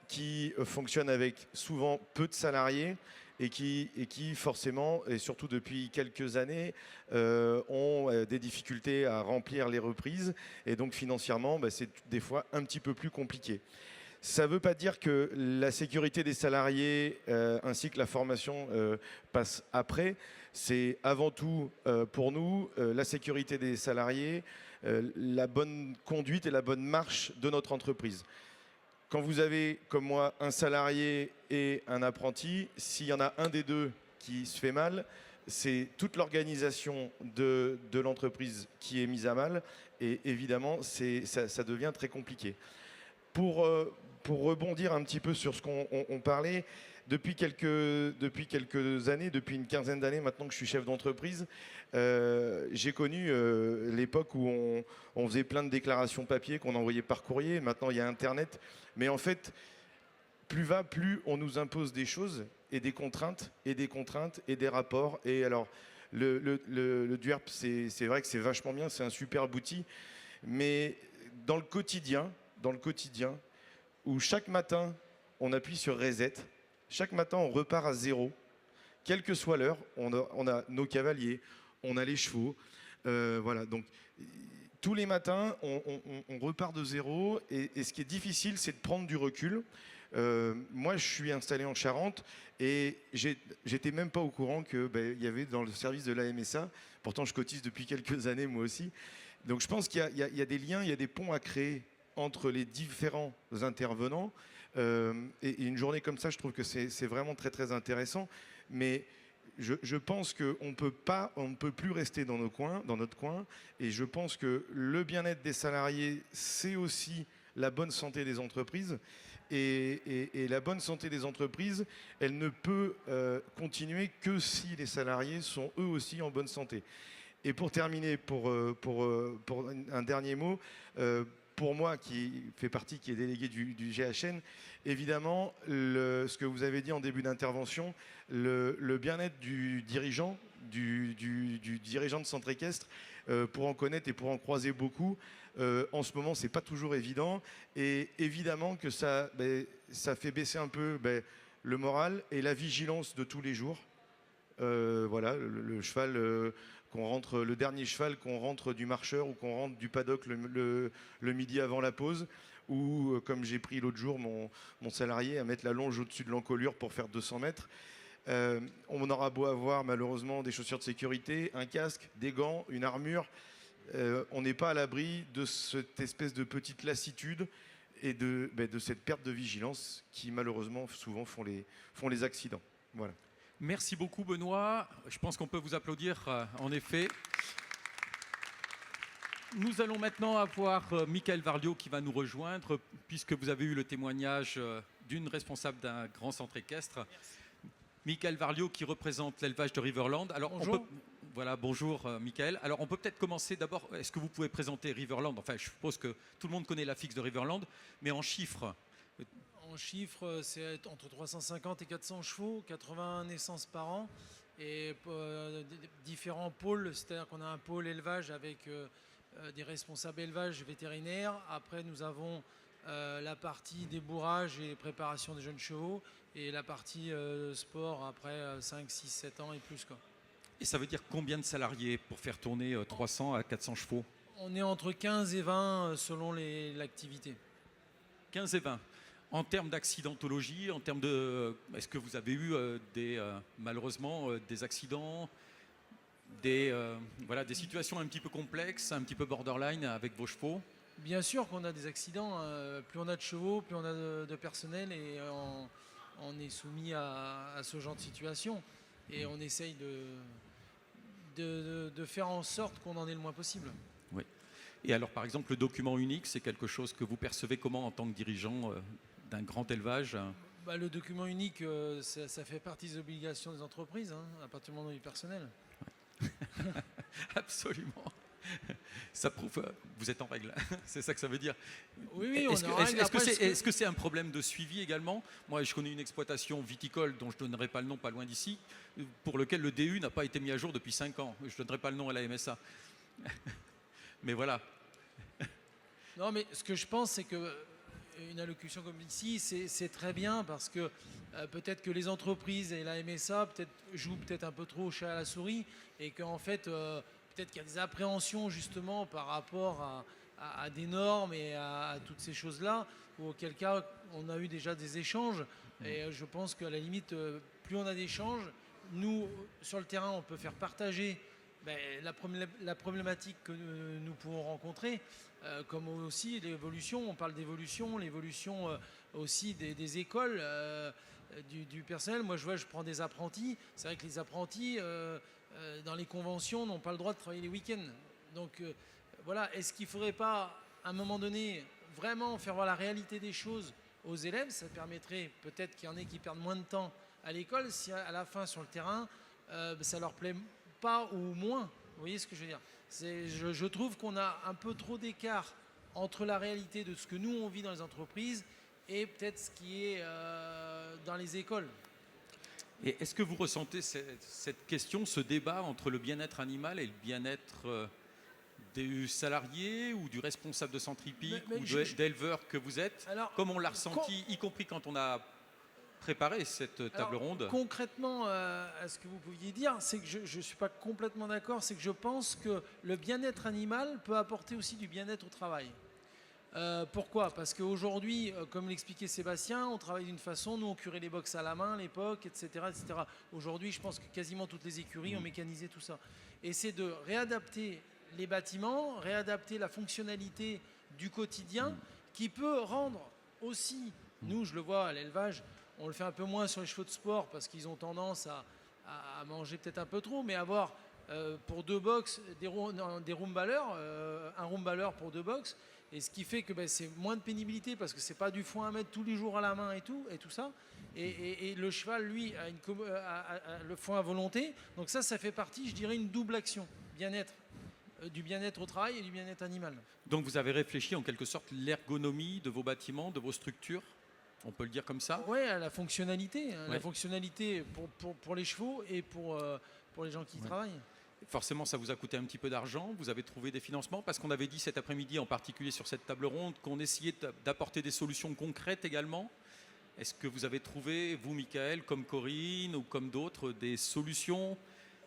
qui fonctionnent avec souvent peu de salariés et qui forcément, et surtout depuis quelques années, ont des difficultés à remplir les reprises, et donc financièrement, c'est des fois un petit peu plus compliqué. Ça ne veut pas dire que la sécurité des salariés ainsi que la formation passe après. C'est avant tout pour nous la sécurité des salariés, la bonne conduite et la bonne marche de notre entreprise. Quand vous avez, comme moi, un salarié et un apprenti, s'il y en a un des deux qui se fait mal, c'est toute l'organisation de l'entreprise qui est mise à mal, et évidemment, ça devient très compliqué. pour rebondir un petit peu sur ce qu'on parlait, depuis quelques années, depuis une quinzaine d'années maintenant que je suis chef d'entreprise, j'ai connu l'époque où on faisait plein de déclarations papier qu'on envoyait par courrier. Maintenant, il y a Internet. Mais en fait, plus on nous impose des choses et des contraintes et des rapports. Et alors, le DUERP, c'est vrai que c'est vachement bien, c'est un superbe outil. Mais dans le quotidien, où chaque matin, on appuie sur Reset, chaque matin, on repart à zéro, quelle que soit l'heure, on a nos cavaliers, on a les chevaux, voilà. Donc, tous les matins, on repart de zéro, et ce qui est difficile, c'est de prendre du recul. Moi, je suis installé en Charente, et j'étais même pas au courant qu'il y avait dans le service de la MSA, pourtant je cotise depuis quelques années moi aussi. Donc je pense qu'il y a des liens, il y a des ponts à créer entre les différents intervenants. Et une journée comme ça, je trouve que c'est vraiment très très intéressant. Mais je pense qu'on ne peut plus rester dans notre coin. Et je pense que le bien-être des salariés, c'est aussi la bonne santé des entreprises. Et la bonne santé des entreprises, elle ne peut continuer que si les salariés sont eux aussi en bonne santé. Et pour terminer, pour un dernier mot, pour moi qui est délégué du GHN, évidemment, ce que vous avez dit en début d'intervention, le bien-être du dirigeant, du dirigeant de centre équestre, pour en connaître et pour en croiser beaucoup, en ce moment, c'est pas toujours évident. Et évidemment que ça fait baisser un peu le moral et la vigilance de tous les jours. Voilà, le cheval... le dernier cheval qu'on rentre du marcheur ou qu'on rentre du paddock le midi avant la pause, ou comme j'ai pris l'autre jour mon salarié à mettre la longe au-dessus de l'encolure pour faire 200 mètres. On aura beau avoir malheureusement des chaussures de sécurité, un casque, des gants, une armure, on n'est pas à l'abri de cette espèce de petite lassitude et de cette perte de vigilance qui malheureusement souvent font les accidents. Voilà. Merci beaucoup Benoît. Je pense qu'on peut vous applaudir en effet. Nous allons maintenant avoir Michael Varlio qui va nous rejoindre puisque vous avez eu le témoignage d'une responsable d'un grand centre équestre. Michael Varlio qui représente l'élevage de Riverland. Alors, bonjour. Bonjour Michael. Alors on peut peut-être commencer d'abord, est-ce que vous pouvez présenter Riverland? Enfin je suppose que tout le monde connaît la fixe de Riverland, mais en chiffres. En chiffres, c'est entre 350 et 400 chevaux, 80 naissances par an, et différents pôles, c'est-à-dire qu'on a un pôle élevage avec des responsables élevage vétérinaires. Après, nous avons la partie débourrage et préparation des jeunes chevaux, et la partie sport après 5, 6, 7 ans et plus, quoi. Et ça veut dire combien de salariés pour faire tourner 300 à 400 chevaux? On est entre 15 et 20 selon l'activité. 15 et 20. En termes d'accidentologie, en termes de... Est-ce que vous avez eu malheureusement des accidents, des situations un petit peu complexes, un petit peu borderline avec vos chevaux? Bien sûr qu'on a des accidents. Plus on a de chevaux, plus on a de personnel, et on est soumis à ce genre de situation. Et on essaye de faire en sorte qu'on en ait le moins possible. Oui. Et alors, par exemple, le document unique, c'est quelque chose que vous percevez comment en tant que dirigeant d'un grand élevage? Le document unique, ça fait partie des obligations des entreprises, à partir du moment où il y a du personnel. Ouais. Absolument. Ça prouve, vous êtes en règle, c'est ça que ça veut dire. Oui, Est-ce que c'est un problème de suivi également? Moi, je connais une exploitation viticole dont je ne donnerai pas le nom, pas loin d'ici, pour lequel le DU n'a pas été mis à jour depuis 5 ans. Je ne donnerai pas le nom à la MSA. Mais voilà. Non, mais ce que je pense, c'est que une allocution comme ici, c'est très bien, parce que peut-être que les entreprises et la MSA jouent peut-être un peu trop au chat à la souris, et qu'en fait... peut-être qu'il y a des appréhensions justement par rapport à des normes et à toutes ces choses-là, ou auquel cas on a eu déjà des échanges. Et je pense qu'à la limite, plus on a d'échanges, nous, sur le terrain, on peut faire partager la problématique que nous pouvons rencontrer, comme aussi l'évolution. On parle d'évolution, l'évolution aussi des écoles, du personnel. Moi, je prends des apprentis. C'est vrai que les apprentis... dans les conventions, n'ont pas le droit de travailler les week-ends. Donc voilà, est-ce qu'il ne faudrait pas, à un moment donné, vraiment faire voir la réalité des choses aux élèves. Ça permettrait peut-être qu'il y en ait qui perdent moins de temps à l'école si à la fin sur le terrain, ça leur plaît pas ou moins. Vous voyez ce que je veux dire? Je trouve qu'on a un peu trop d'écart entre la réalité de ce que nous on vit dans les entreprises et peut-être ce qui est dans les écoles. Et est-ce que vous ressentez cette question, ce débat entre le bien-être animal et le bien-être des salariés ou du responsable de centre hippique ou d'éleveur que vous êtes, comme on l'a ressenti, y compris quand on a préparé cette table ronde? Concrètement, à ce que vous pouviez dire, c'est que je ne suis pas complètement d'accord, c'est que je pense que le bien-être animal peut apporter aussi du bien-être au travail. Pourquoi? Parce qu'aujourd'hui, comme l'expliquait Sébastien, on travaille d'une façon, nous on curait les box à la main à l'époque, etc., etc. Aujourd'hui, je pense que quasiment toutes les écuries ont mécanisé tout ça. Et c'est de réadapter les bâtiments, réadapter la fonctionnalité du quotidien qui peut rendre aussi, nous je le vois à l'élevage, on le fait un peu moins sur les chevaux de sport parce qu'ils ont tendance à manger peut-être un peu trop, mais avoir pour 2 box des room-ballers, un room-baller pour 2 box, et ce qui fait que c'est moins de pénibilité parce que c'est pas du foin à mettre tous les jours à la main et tout ça. Et le cheval, lui, a le foin à volonté. Donc ça fait partie, je dirais, une double action. Bien-être, du bien-être au travail et du bien-être animal. Donc vous avez réfléchi en quelque sorte l'ergonomie de vos bâtiments, de vos structures, on peut le dire comme ça? Oui, à la fonctionnalité. La fonctionnalité pour les chevaux et pour les gens qui y travaillent. Forcément, ça vous a coûté un petit peu d'argent. Vous avez trouvé des financements parce qu'on avait dit cet après-midi, en particulier sur cette table ronde, qu'on essayait d'apporter des solutions concrètes également. Est-ce que vous avez trouvé, vous, Michael, comme Corinne ou comme d'autres, des solutions,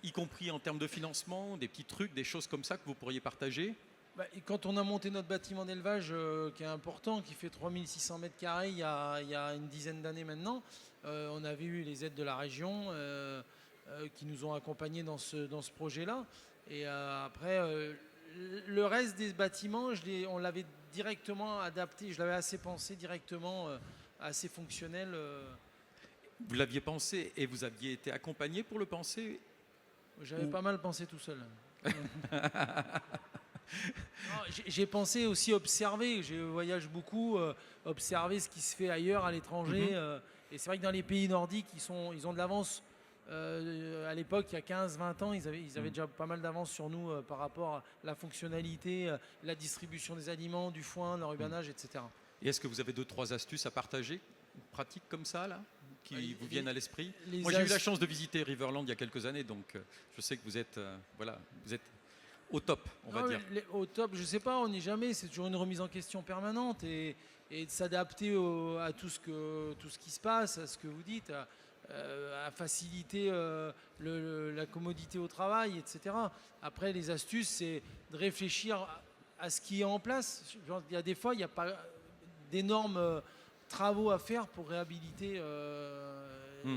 y compris en termes de financement, des petits trucs, des choses comme ça que vous pourriez partager? Et quand on a monté notre bâtiment d'élevage, qui est important, qui fait 3600 mètres carrés il y a une dizaine d'années maintenant, on avait eu les aides de la région qui nous ont accompagnés dans ce projet-là. Et après, le reste des bâtiments, on l'avait directement adapté, je l'avais assez pensé directement, assez fonctionnel. Vous l'aviez pensé et vous aviez été accompagné pour le penser? J'avais pas mal pensé tout seul. J'ai pensé aussi observer, je voyage beaucoup, observer ce qui se fait ailleurs à l'étranger. Et c'est vrai que dans les pays nordiques, ils ont de l'avance. À l'époque, il y a 15-20 ans, ils avaient déjà pas mal d'avance sur nous par rapport à la fonctionnalité, la distribution des aliments, du foin, l'enrubanage, etc. Et est-ce que vous avez 2-3 astuces à partager, pratiques comme ça, là, qui vous viennent à l'esprit? Moi, j'ai eu la chance de visiter Riverland il y a quelques années, donc je sais que vous êtes, vous êtes au top, on va dire. Au top, je sais pas, on n'est jamais, c'est toujours une remise en question permanente et de s'adapter à tout ce qui se passe, à ce que vous dites, à faciliter la commodité au travail, etc. Après, les astuces, c'est de réfléchir à ce qui est en place. Il y a des fois, il n'y a pas d'énormes travaux à faire pour réhabiliter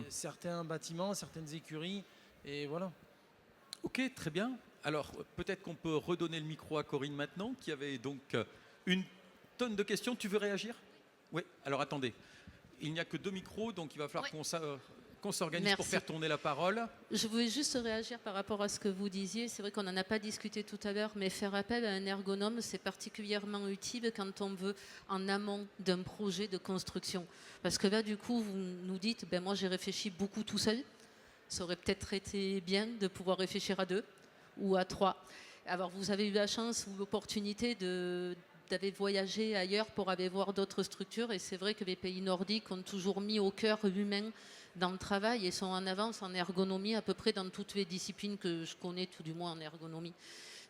certains bâtiments, certaines écuries, et voilà. Ok, très bien. Alors, peut-être qu'on peut redonner le micro à Corinne maintenant, qui avait donc une tonne de questions. Tu veux réagir? Oui, alors attendez. Il n'y a que 2 micros, donc il va falloir qu'on s'organise pour faire tourner la parole. Je voulais juste réagir par rapport à ce que vous disiez. C'est vrai qu'on n'en a pas discuté tout à l'heure, mais faire appel à un ergonome, c'est particulièrement utile quand on veut en amont d'un projet de construction. Parce que là, du coup, vous nous dites, moi j'ai réfléchi beaucoup tout seul. Ça aurait peut-être été bien de pouvoir réfléchir à 2 ou à 3. Alors vous avez eu la chance ou l'opportunité d'aller voyager ailleurs pour aller voir d'autres structures, et c'est vrai que les pays nordiques ont toujours mis au cœur l'humain dans le travail et sont en avance en ergonomie à peu près dans toutes les disciplines que je connais, tout du moins en ergonomie.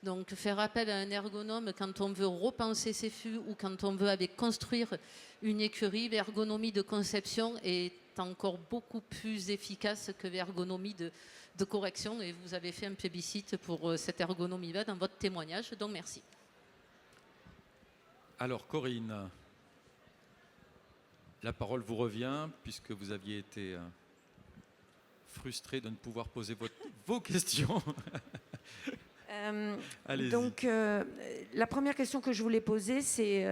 Donc faire appel à un ergonome quand on veut repenser ses flux ou quand on veut aller construire une écurie, l'ergonomie de conception est encore beaucoup plus efficace que l'ergonomie de correction, et vous avez fait un plébiscite pour cette ergonomie-là dans votre témoignage, donc merci. Alors Corinne, la parole vous revient puisque vous aviez été frustrée de ne pouvoir poser vos questions. Donc la première question que je voulais poser, c'est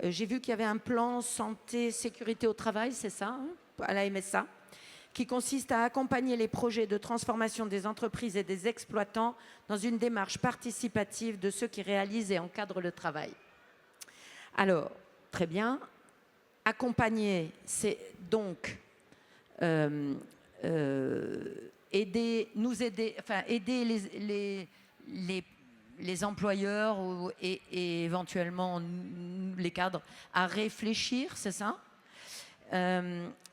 j'ai vu qu'il y avait un plan santé sécurité au travail, c'est ça, hein, à la MSA, qui consiste à accompagner les projets de transformation des entreprises et des exploitants dans une démarche participative de ceux qui réalisent et encadrent le travail. Alors, très bien. Accompagner, c'est donc aider les employeurs et éventuellement les cadres à réfléchir, c'est ça?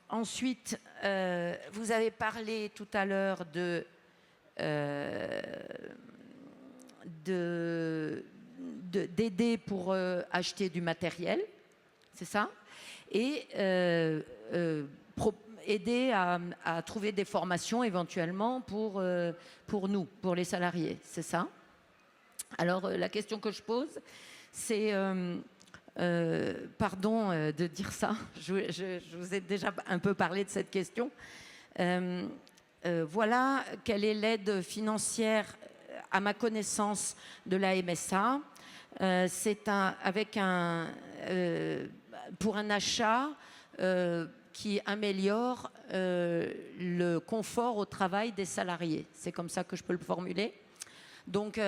Ensuite, vous avez parlé tout à l'heure d'aider pour acheter du matériel, c'est ça? Et aider à trouver des formations éventuellement pour nous, pour les salariés, c'est ça? Alors la question que je pose, c'est, pardon de dire ça, je vous ai déjà un peu parlé de cette question. Voilà quelle est l'aide financière, à ma connaissance, de la MSA. C'est pour un achat qui améliore le confort au travail des salariés. C'est comme ça que je peux le formuler. Donc,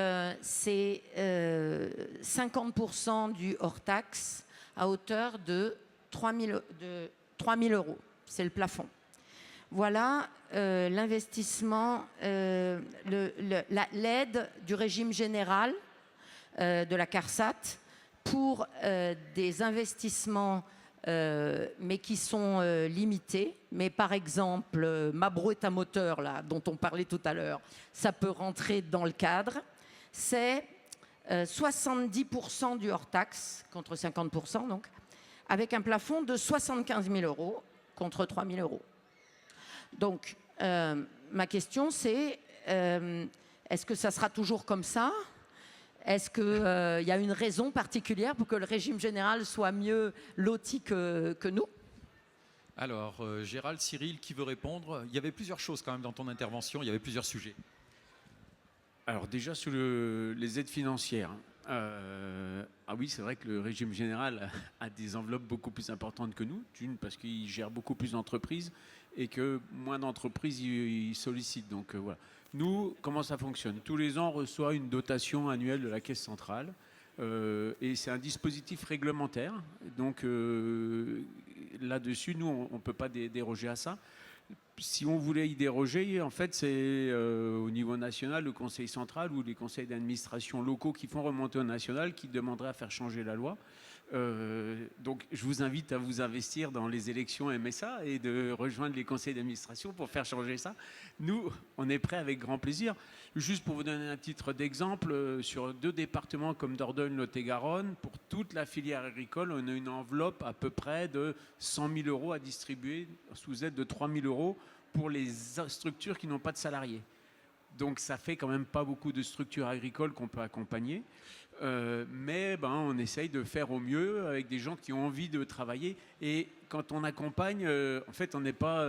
c'est 50% du hors-taxe à hauteur de 3 000 euros. C'est le plafond. Voilà l'investissement, l'aide du régime général de la CARSAT pour des investissements, mais qui sont limités. Mais par exemple, ma brouette à moteur, là, dont on parlait tout à l'heure, ça peut rentrer dans le cadre. C'est 70% du hors-taxe, contre 50%, donc, avec un plafond de 75 000 euros, contre 3 000 euros. Donc, ma question, c'est est-ce que ça sera toujours comme ça? Est-ce qu'il y a une raison particulière pour que le régime général soit mieux loti que nous? Alors, Gérald, Cyril, qui veut répondre? Il y avait plusieurs choses quand même dans ton intervention, il y avait plusieurs sujets. Alors déjà sur les aides financières. Ah oui, c'est vrai que le régime général a des enveloppes beaucoup plus importantes que nous. D'une, parce qu'il gère beaucoup plus d'entreprises et que moins d'entreprises il sollicite. Donc voilà. Nous, comment ça fonctionne? Tous les ans, on reçoit une dotation annuelle de la Caisse centrale. Et c'est un dispositif réglementaire. Donc là-dessus, nous, on ne peut pas déroger à ça. Si on voulait y déroger, en fait, c'est au niveau national, le conseil central ou les conseils d'administration locaux qui font remonter au national qui demanderaient à faire changer la loi. Donc, je vous invite à vous investir dans les élections MSA et de rejoindre les conseils d'administration pour faire changer ça. Nous, on est prêts avec grand plaisir. Juste pour vous donner un titre d'exemple, sur 2 départements comme Dordogne, Lot-et-Garonne, pour toute la filière agricole, on a une enveloppe à peu près de 100 000 euros à distribuer sous aide de 3 000 euros pour les structures qui n'ont pas de salariés. Donc ça fait quand même pas beaucoup de structures agricoles qu'on peut accompagner. Mais on essaye de faire au mieux avec des gens qui ont envie de travailler. Et quand on accompagne, en fait, on n'est pas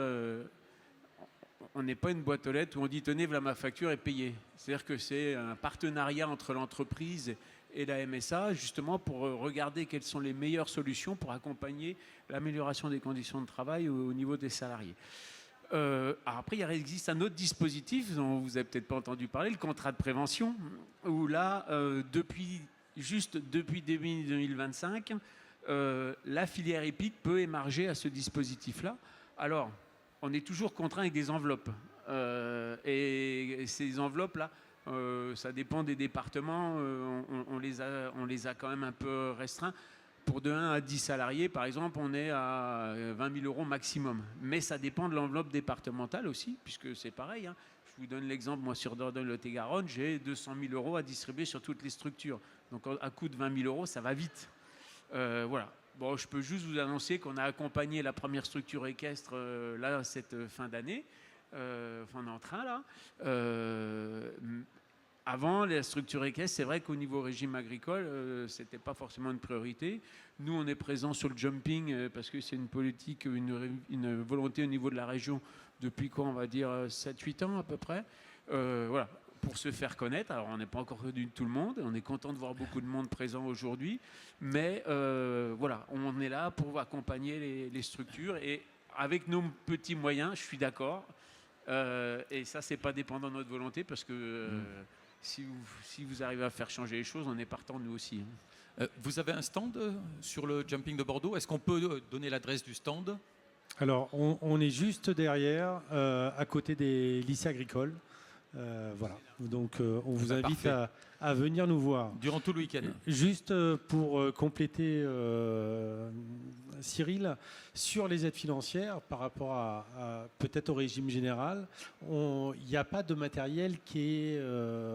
une boîte aux lettres où on dit tenez, voilà ma facture est payée. C'est-à-dire que c'est un partenariat entre l'entreprise et la MSA, justement pour regarder quelles sont les meilleures solutions pour accompagner l'amélioration des conditions de travail au niveau des salariés. Après, il existe un autre dispositif dont vous n'avez peut-être pas entendu parler, le contrat de prévention, où là, depuis début 2025, la filière épique peut émarger à ce dispositif-là. Alors, on est toujours contraint avec des enveloppes. Et ces enveloppes-là, ça dépend des départements, on les a quand même un peu restreints. Pour de 1 à 10 salariés, par exemple, on est à 20 000 euros maximum. Mais ça dépend de l'enveloppe départementale aussi, puisque c'est pareil. Hein. Je vous donne l'exemple, moi, sur Dordogne-Lot-et-Garonne, j'ai 200 000 euros à distribuer sur toutes les structures. Donc, à coût de 20 000 euros, ça va vite. Voilà. Bon, je peux juste vous annoncer qu'on a accompagné la première structure équestre, là, cette fin d'année. On est en train, là. Avant, la structure équestre, c'est vrai qu'au niveau régime agricole, ce n'était pas forcément une priorité. Nous, on est présent sur le jumping parce que c'est une politique, une volonté au niveau de la région depuis quoi, on va dire 7-8 ans à peu près. Voilà, pour se faire connaître. Alors, on n'est pas encore connu de tout le monde. On est content de voir beaucoup de monde présent aujourd'hui. Mais voilà, on est là pour accompagner les structures. Et avec nos petits moyens, je suis d'accord. Et ça, c'est pas dépendant de notre volonté parce que... Si vous arrivez à faire changer les choses, on est partant nous aussi. Vous avez un stand sur le jumping de Bordeaux. Est-ce qu'on peut donner l'adresse du stand? Alors, on est juste derrière, à côté des lycées agricoles. Voilà. Donc, on vous invite à venir nous voir. Durant tout le week-end. Juste pour compléter Cyril, sur les aides financières, par rapport à peut-être au régime général, il n'y a pas de matériel qui est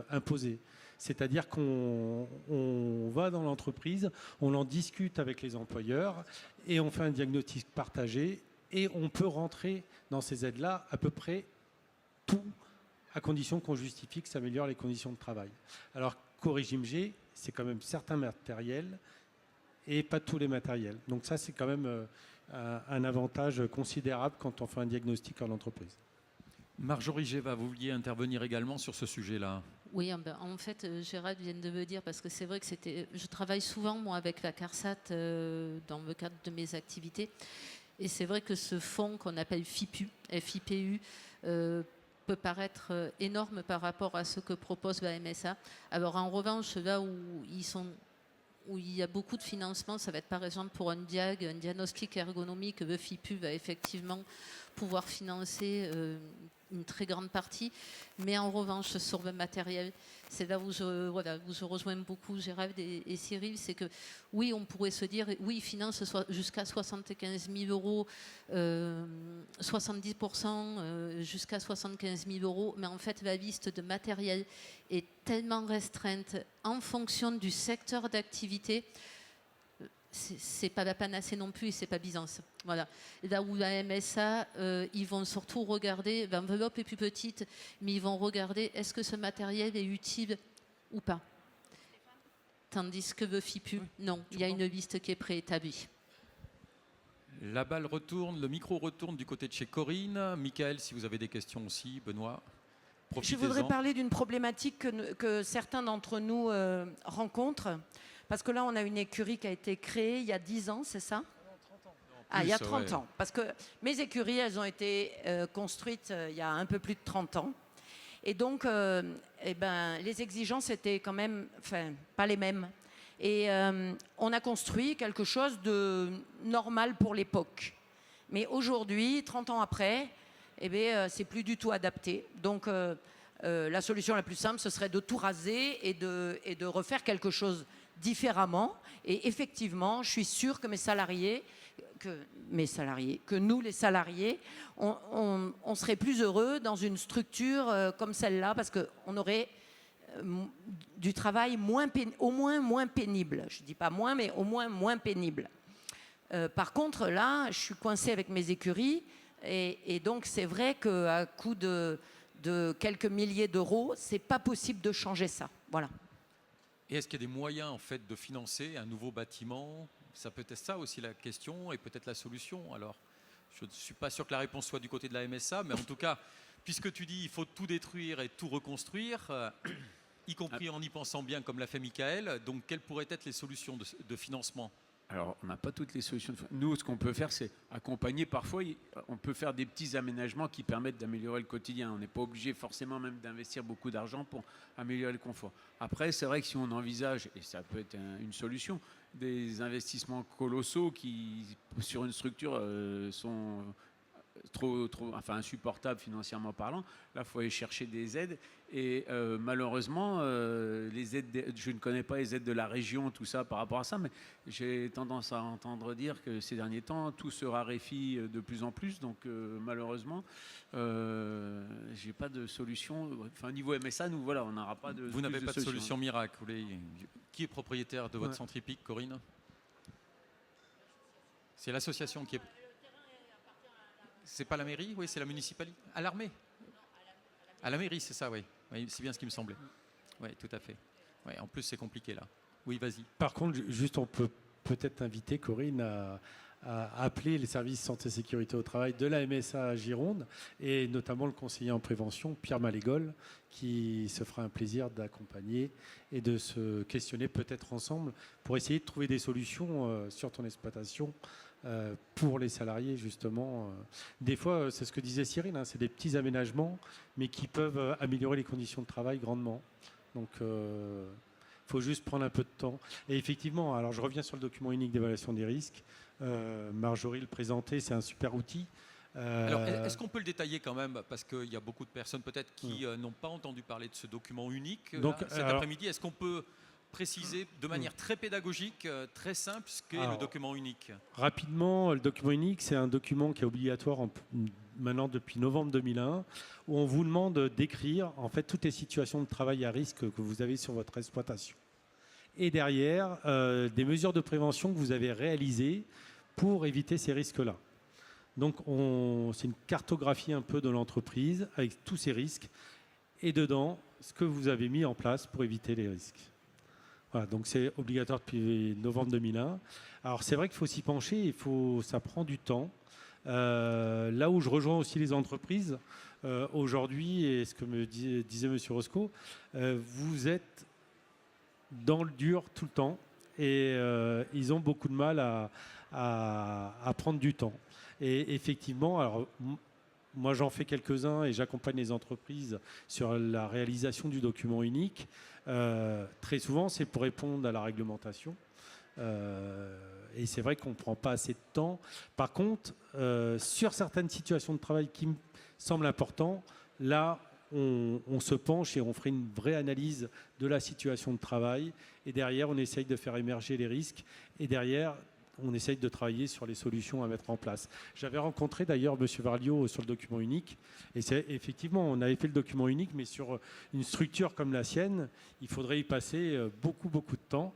imposé. C'est-à-dire qu'on va dans l'entreprise, on en discute avec les employeurs et on fait un diagnostic partagé et on peut rentrer dans ces aides-là à peu près tout, à condition qu'on justifie que ça améliore les conditions de travail. Alors qu'au régime G, c'est quand même certains matériels et pas tous les matériels. Donc ça, c'est quand même un avantage considérable quand on fait un diagnostic en entreprise. Marjorie Géva, vous vouliez intervenir également sur ce sujet-là? Oui, en fait, Gérald vient de me dire, parce que c'est vrai que je travaille souvent, moi, avec la CARSAT dans le cadre de mes activités. Et c'est vrai que ce fonds qu'on appelle FIPU, FIPU, peut paraître énorme par rapport à ce que propose la MSA. Alors en revanche, là où il y a beaucoup de financement, ça va être par exemple pour un diagnostic ergonomique, le FIPU va effectivement pouvoir financer une très grande partie. Mais en revanche, sur le matériel, c'est là où je rejoins beaucoup Gérald et Cyril, c'est que oui, on pourrait se dire, oui, ils financent jusqu'à 75 000 euros, 70% jusqu'à 75 000 euros, mais en fait, la liste de matériel est tellement restreinte en fonction du secteur d'activité. C'est pas la panacée non plus et c'est pas Byzance. Voilà. Et là où la MSA, ils vont surtout regarder, l'enveloppe est plus petite, mais ils vont regarder est-ce que ce matériel est utile ou pas. Tandis que le FIPU, non, il y a une liste qui est préétablie. La balle retourne, le micro retourne du côté de chez Corinne. Michael, si vous avez des questions aussi, Benoît, profitez-en. Je voudrais parler d'une problématique que certains d'entre nous rencontrent. Parce que là, on a une écurie qui a été créée il y a 10 ans, c'est ça? Il y a 30 ans. Parce que mes écuries, elles ont été construites il y a un peu plus de 30 ans. Et donc, les exigences étaient quand même pas les mêmes. Et on a construit quelque chose de normal pour l'époque. Mais aujourd'hui, 30 ans après, c'est plus du tout adapté. Donc, la solution la plus simple, ce serait de tout raser et de refaire quelque chose différemment. Et effectivement, je suis sûre que que nous, les salariés, on serait plus heureux dans une structure comme celle-là parce qu'on aurait du travail au moins moins pénible. Je ne dis pas moins, mais au moins moins pénible. Par contre, là, je suis coincée avec mes écuries et donc c'est vrai qu'à coût de quelques milliers d'euros, c'est pas possible de changer ça. Voilà. Et est-ce qu'il y a des moyens en fait de financer un nouveau bâtiment? Ça peut être ça aussi la question et peut-être la solution. Alors, je ne suis pas sûr que la réponse soit du côté de la MSA, mais en tout cas, puisque tu dis il faut tout détruire et tout reconstruire, y compris en y pensant bien comme l'a fait Michael, donc quelles pourraient être les solutions de financement? Alors, on n'a pas toutes les solutions. Nous, ce qu'on peut faire, c'est accompagner. Parfois, on peut faire des petits aménagements qui permettent d'améliorer le quotidien. On n'est pas obligé forcément même d'investir beaucoup d'argent pour améliorer le confort. Après, c'est vrai que si on envisage, et ça peut être une solution, des investissements colossaux qui, sur une structure, sont insupportables financièrement parlant, là, il faut aller chercher des aides. Et malheureusement, les aides, je ne connais pas les aides de la région, tout ça par rapport à ça, mais j'ai tendance à entendre dire que ces derniers temps, tout se raréfie de plus en plus. Donc malheureusement, j'ai pas de solution. Enfin, niveau MSA, nous, voilà, on n'aura pas de. Vous n'avez pas de solution miracle. Qui est propriétaire de votre centre hippique, Corinne? C'est l'association qui est. C'est pas la mairie? Oui, c'est la municipalité. À l'armée? À la mairie, c'est ça, oui. Oui, c'est bien ce qui me semblait. Oui, tout à fait. Ouais, en plus, c'est compliqué là. Oui, vas-y. Par contre, juste, on peut peut-être inviter Corinne à appeler les services santé et sécurité au travail de la MSA à Gironde et notamment le conseiller en prévention, Pierre Malégol, qui se fera un plaisir d'accompagner et de se questionner peut-être ensemble pour essayer de trouver des solutions sur ton exploitation pour les salariés, justement. Des fois, c'est ce que disait Cyril, c'est des petits aménagements, mais qui peuvent améliorer les conditions de travail grandement. Donc, Il faut juste prendre un peu de temps. Et effectivement, alors je reviens sur le document unique d'évaluation des risques. Marjorie le présentait, c'est un super outil. Alors, est-ce qu'on peut le détailler quand même? Parce qu'il y a beaucoup de personnes peut-être qui n'ont pas entendu parler de ce document unique Donc, là, cet après-midi. Est-ce qu'on peut préciser de manière très pédagogique, très simple, ce qu'est le document unique? Rapidement, le document unique, c'est un document qui est obligatoire maintenant depuis novembre 2001, où on vous demande d'écrire en fait toutes les situations de travail à risque que vous avez sur votre exploitation. Et derrière, des mesures de prévention que vous avez réalisées pour éviter ces risques-là. Donc, c'est une cartographie un peu de l'entreprise avec tous ces risques et dedans, ce que vous avez mis en place pour éviter les risques. Voilà, donc c'est obligatoire depuis novembre 2001. Alors, c'est vrai qu'il faut s'y pencher, ça prend du temps. Là où je rejoins aussi les entreprises, aujourd'hui, et ce que me disait M. Roscoe, vous êtes dans le dur tout le temps et ils ont beaucoup de mal à prendre du temps. Et effectivement, alors moi j'en fais quelques-uns et j'accompagne les entreprises sur la réalisation du document unique. Très souvent, c'est pour répondre à la réglementation. Et c'est vrai qu'on ne prend pas assez de temps. Par contre, sur certaines situations de travail qui me semblent importantes, là, on se penche et on ferait une vraie analyse de la situation de travail. Et derrière, on essaye de faire émerger les risques. Et derrière, on essaye de travailler sur les solutions à mettre en place. J'avais rencontré d'ailleurs M. Varlio sur le document unique. Et c'est effectivement, on avait fait le document unique, mais sur une structure comme la sienne, il faudrait y passer beaucoup, beaucoup de temps.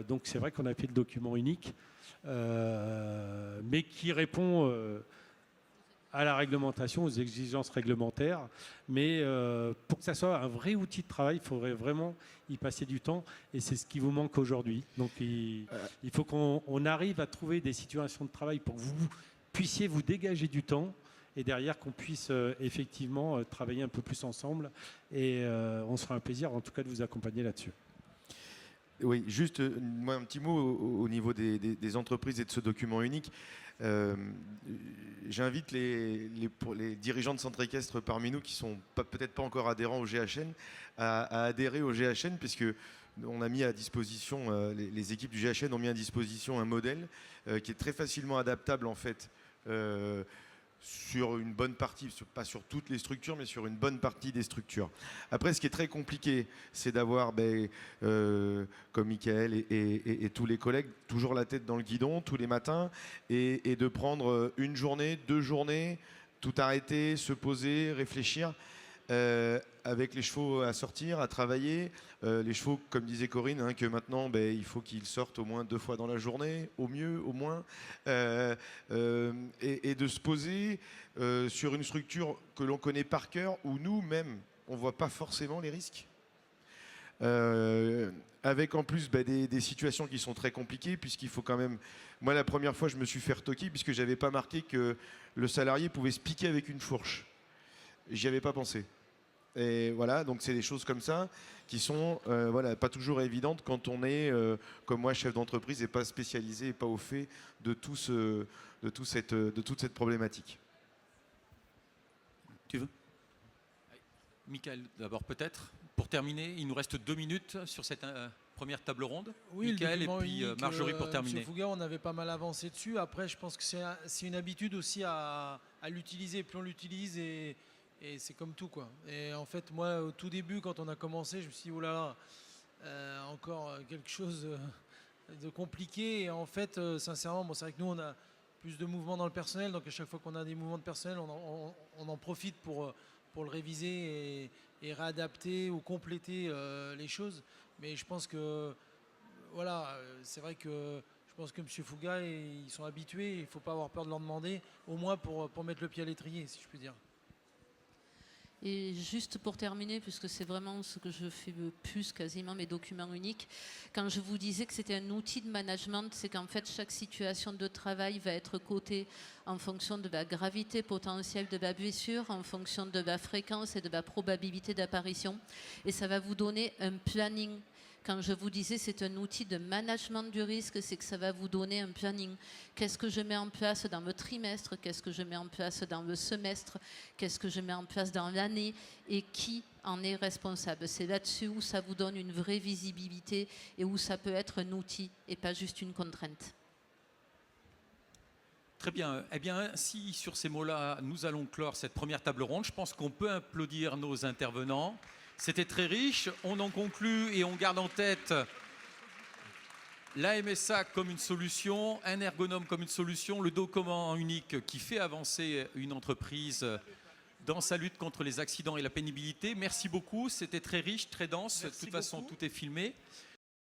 Donc c'est vrai qu'on a fait le document unique, mais qui répond à la réglementation, aux exigences réglementaires. Mais pour que ça soit un vrai outil de travail, il faudrait vraiment y passer du temps. Et c'est ce qui vous manque aujourd'hui. Donc il faut qu'on arrive à trouver des situations de travail pour que vous puissiez vous dégager du temps. Et derrière, qu'on puisse effectivement travailler un peu plus ensemble. Et on se fera un plaisir, en tout cas, de vous accompagner là-dessus. Oui, juste moi, un petit mot au niveau des entreprises et de ce document unique. J'invite les dirigeants de centres équestres parmi nous qui ne sont peut-être pas encore adhérents au GHN à adhérer au GHN, puisque on a mis à disposition, les équipes du GHN ont mis à disposition un modèle qui est très facilement adaptable en fait sur une bonne partie, pas sur toutes les structures, mais sur une bonne partie des structures. Après, ce qui est très compliqué, c'est d'avoir, comme Michael et tous les collègues, toujours la tête dans le guidon tous les matins et de prendre une journée, 2 journées, tout arrêter, se poser, réfléchir. Avec les chevaux à sortir, à travailler. Les chevaux, comme disait Corinne, que maintenant, il faut qu'ils sortent au moins 2 fois dans la journée, au mieux, au moins. Et de se poser sur une structure que l'on connaît par cœur, où nous-mêmes, on ne voit pas forcément les risques. Avec en plus des situations qui sont très compliquées, puisqu'il faut quand même... Moi, la première fois, je me suis fait retoquer, puisque je n'avais pas marqué que le salarié pouvait se piquer avec une fourche. J'y avais pas pensé. Et voilà, donc c'est des choses comme ça qui sont pas toujours évidentes quand on est, comme moi, chef d'entreprise et pas spécialisé et pas au fait de toute cette problématique. Tu veux? Michael, d'abord peut-être. Pour terminer, il nous reste 2 minutes sur cette première table ronde. Oui, Michael le et puis unique, Marjorie pour terminer. Monsieur Fouga, on avait pas mal avancé dessus. Après, je pense que c'est une habitude aussi à l'utiliser. Plus on l'utilise et c'est comme tout, quoi. Et en fait, moi, au tout début, quand on a commencé, je me suis dit, oh là là, encore quelque chose de compliqué. Et en fait, sincèrement, c'est vrai que nous, on a plus de mouvements dans le personnel. Donc, à chaque fois qu'on a des mouvements de personnel, on en profite pour le réviser et réadapter ou compléter les choses. Mais je pense que, voilà, c'est vrai que je pense que M. Fouga, ils sont habitués. Il ne faut pas avoir peur de leur demander, au moins pour mettre le pied à l'étrier, si je puis dire. Et juste pour terminer, puisque c'est vraiment ce que je fais le plus, quasiment mes documents uniques, quand je vous disais que c'était un outil de management, c'est qu'en fait chaque situation de travail va être cotée en fonction de la gravité potentielle de la blessure, en fonction de la fréquence et de la probabilité d'apparition. Et ça va vous donner un planning Quand je vous disais c'est un outil de management du risque, c'est que ça va vous donner un planning. Qu'est-ce que je mets en place dans le trimestre? Qu'est-ce que je mets en place dans le semestre? Qu'est-ce que je mets en place dans l'année? Et qui en est responsable? C'est là-dessus où ça vous donne une vraie visibilité et où ça peut être un outil et pas juste une contrainte. Très bien. Eh bien, si sur ces mots-là, nous allons clore cette première table ronde, je pense qu'on peut applaudir nos intervenants. C'était très riche. On en conclut et on garde en tête la MSA comme une solution, un ergonome comme une solution, le document unique qui fait avancer une entreprise dans sa lutte contre les accidents et la pénibilité. Merci beaucoup. C'était très riche, très dense. De toute façon, tout est filmé.